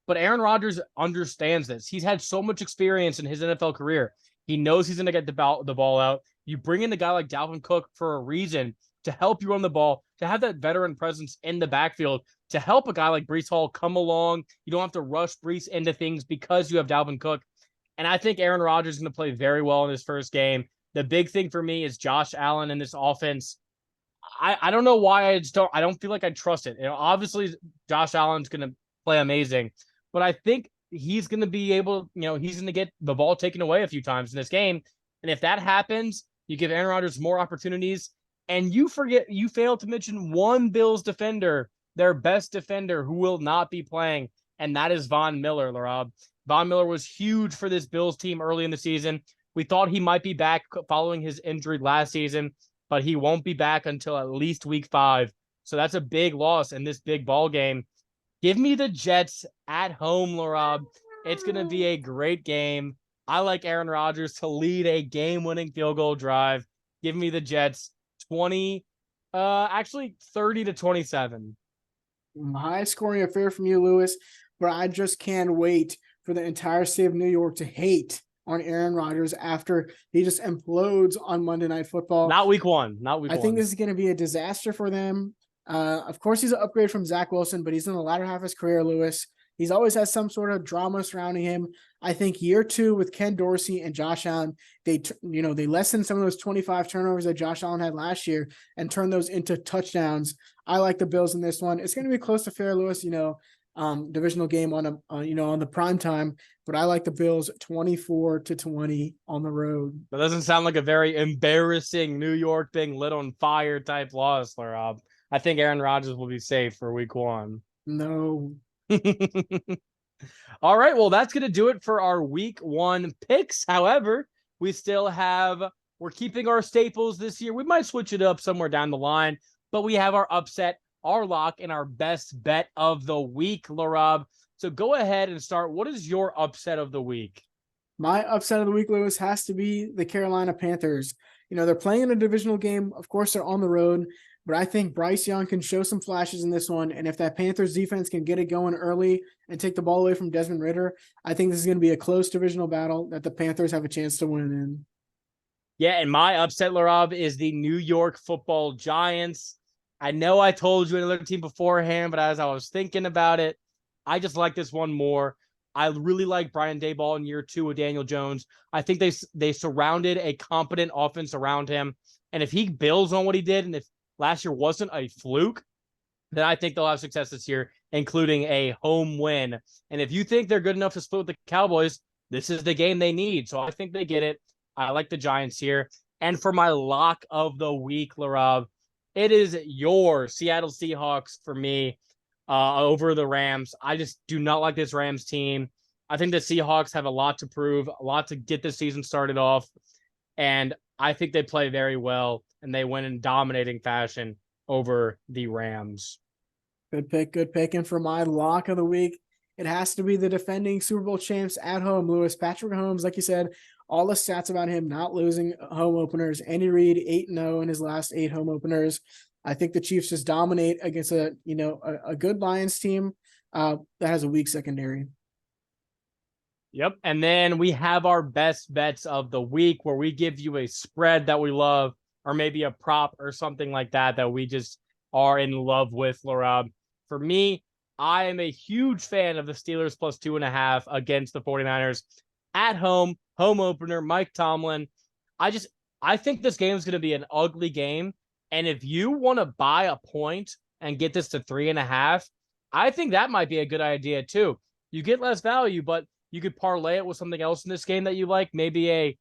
S1: but Aaron Rodgers understands this. He's had so much experience in his NFL career. He knows he's going to get the ball out. You bring in a guy like Dalvin Cook for a reason, to help you run the ball, to have that veteran presence in the backfield, to help a guy like Breece Hall come along. You don't have to rush Breece into things because you have Dalvin Cook. And I think Aaron Rodgers is going to play very well in his first game. The big thing for me is Josh Allen in this offense. I don't know why I don't feel like I trust it. Obviously Josh Allen's going to play amazing, but I think he's going to be able, he's going to get the ball taken away a few times in this game. And if that happens, you give Aaron Rodgers more opportunities, and you fail to mention one Bills defender, their best defender, who will not be playing, and that is Von Miller, Laraib. Von Miller was huge for this Bills team early in the season. We thought he might be back following his injury last season, but he won't be back until at least week 5. So that's a big loss in this big ball game. Give me the Jets at home, Laraib. It's going to be a great game. I like Aaron Rodgers to lead a game-winning field goal drive. Give me the Jets 30-27.
S2: High scoring affair from you, Lewis, but I just can't wait for the entire state of New York to hate on Aaron Rodgers after he just implodes on Monday Night Football.
S1: Not week one. I
S2: think this is going to be a disaster for them. Of course, he's an upgrade from Zach Wilson, but he's in the latter half of his career, Lewis. He's always had some sort of drama surrounding him. I think year 2 with Ken Dorsey and Josh Allen, they lessened some of those 25 turnovers that Josh Allen had last year and turned those into touchdowns. I like the Bills in this one. It's going to be close to fair, Lewis, divisional game on the prime time, but I like the Bills 24-20 on the road.
S1: That doesn't sound like a very embarrassing New York being lit on fire type loss, Laraib. I think Aaron Rodgers will be safe for week 1.
S2: No.
S1: All right, well, that's going to do it for our week 1 picks. However, we're keeping our staples this year. We might switch it up somewhere down the line, but we have our upset, our lock, and our best bet of the week, Laraib. So go ahead and start. What is your upset of the week?
S2: My upset of the week, Lewis, has to be the Carolina Panthers. They're playing in a divisional game. Of course, they're on the road. But I think Bryce Young can show some flashes in this one. And if that Panthers defense can get it going early and take the ball away from Desmond Ridder, I think this is going to be a close divisional battle that the Panthers have a chance to win in.
S1: Yeah, and my upset, Laraib, is the New York Football Giants. I know I told you another team beforehand, but as I was thinking about it, I just like this one more. I really like Brian Daboll in year 2 with Daniel Jones. I think they surrounded a competent offense around him. And if he builds on what he did, and if last year wasn't a fluke, then I think they'll have success this year, including a home win. And if you think they're good enough to split with the Cowboys, this is the game they need. So I think they get it. I like the Giants here. And for my lock of the week, Laraib, it is your Seattle Seahawks for me over the Rams. I just do not like this Rams team. I think the Seahawks have a lot to prove, a lot to get this season started off. And I think they play very well, and they win in dominating fashion over the Rams.
S2: Good pick. And for my lock of the week, it has to be the defending Super Bowl champs at home, Lewis. Patrick Mahomes, like you said, all the stats about him not losing home openers. Andy Reid 8-0 in his last 8 home openers. I think the Chiefs just dominate against a good Lions team that has a weak secondary.
S1: Yep. And then we have our best bets of the week where we give you a spread that we love, or maybe a prop or something like that we just are in love with, Laraib. For me, I am a huge fan of the Steelers plus 2.5 against the 49ers at home opener, Mike Tomlin. I think this game is going to be an ugly game. And if you want to buy a point and get this to 3.5, I think that might be a good idea too. You get less value, but you could parlay it with something else in this game that you like. Maybe a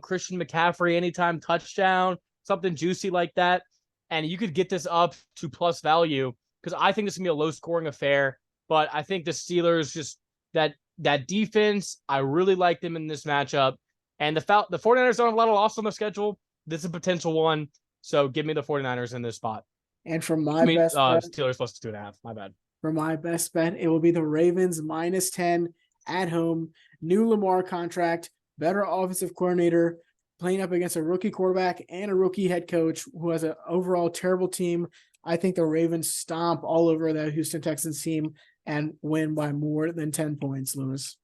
S1: Christian McCaffrey anytime touchdown, something juicy like that. And you could get this up to plus value because I think this is going to be a low scoring affair. But I think the Steelers just that defense, I really like them in this matchup. And the 49ers don't have a lot of loss on the schedule. This is a potential one. So give me the 49ers in this spot.
S2: And for my best bet,
S1: Steelers plus 2.5. My bad.
S2: For my best bet, it will be the Ravens minus 10 at home. New Lamar contract, better offensive coordinator, playing up against a rookie quarterback and a rookie head coach who has an overall terrible team. I think the Ravens stomp all over that Houston Texans team and win by more than 10 points, Lewis.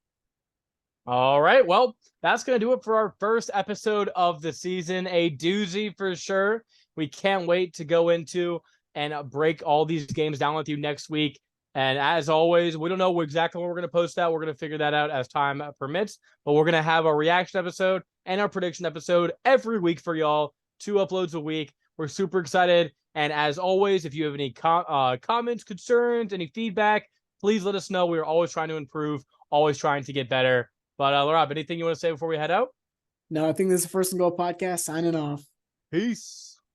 S1: All right. Well, that's going to do it for our first episode of the season. A doozy for sure. We can't wait to go into and break all these games down with you next week. And as always, we don't know exactly when we're going to post that. We're going to figure that out as time permits. But we're going to have a reaction episode and our prediction episode every week for y'all. 2 uploads a week. We're super excited. And as always, if you have any comments, concerns, any feedback, please let us know. We're always trying to improve, always trying to get better. But Laraib, anything you want to say before we head out?
S2: No, I think this is the First and Goal podcast signing off.
S1: Peace.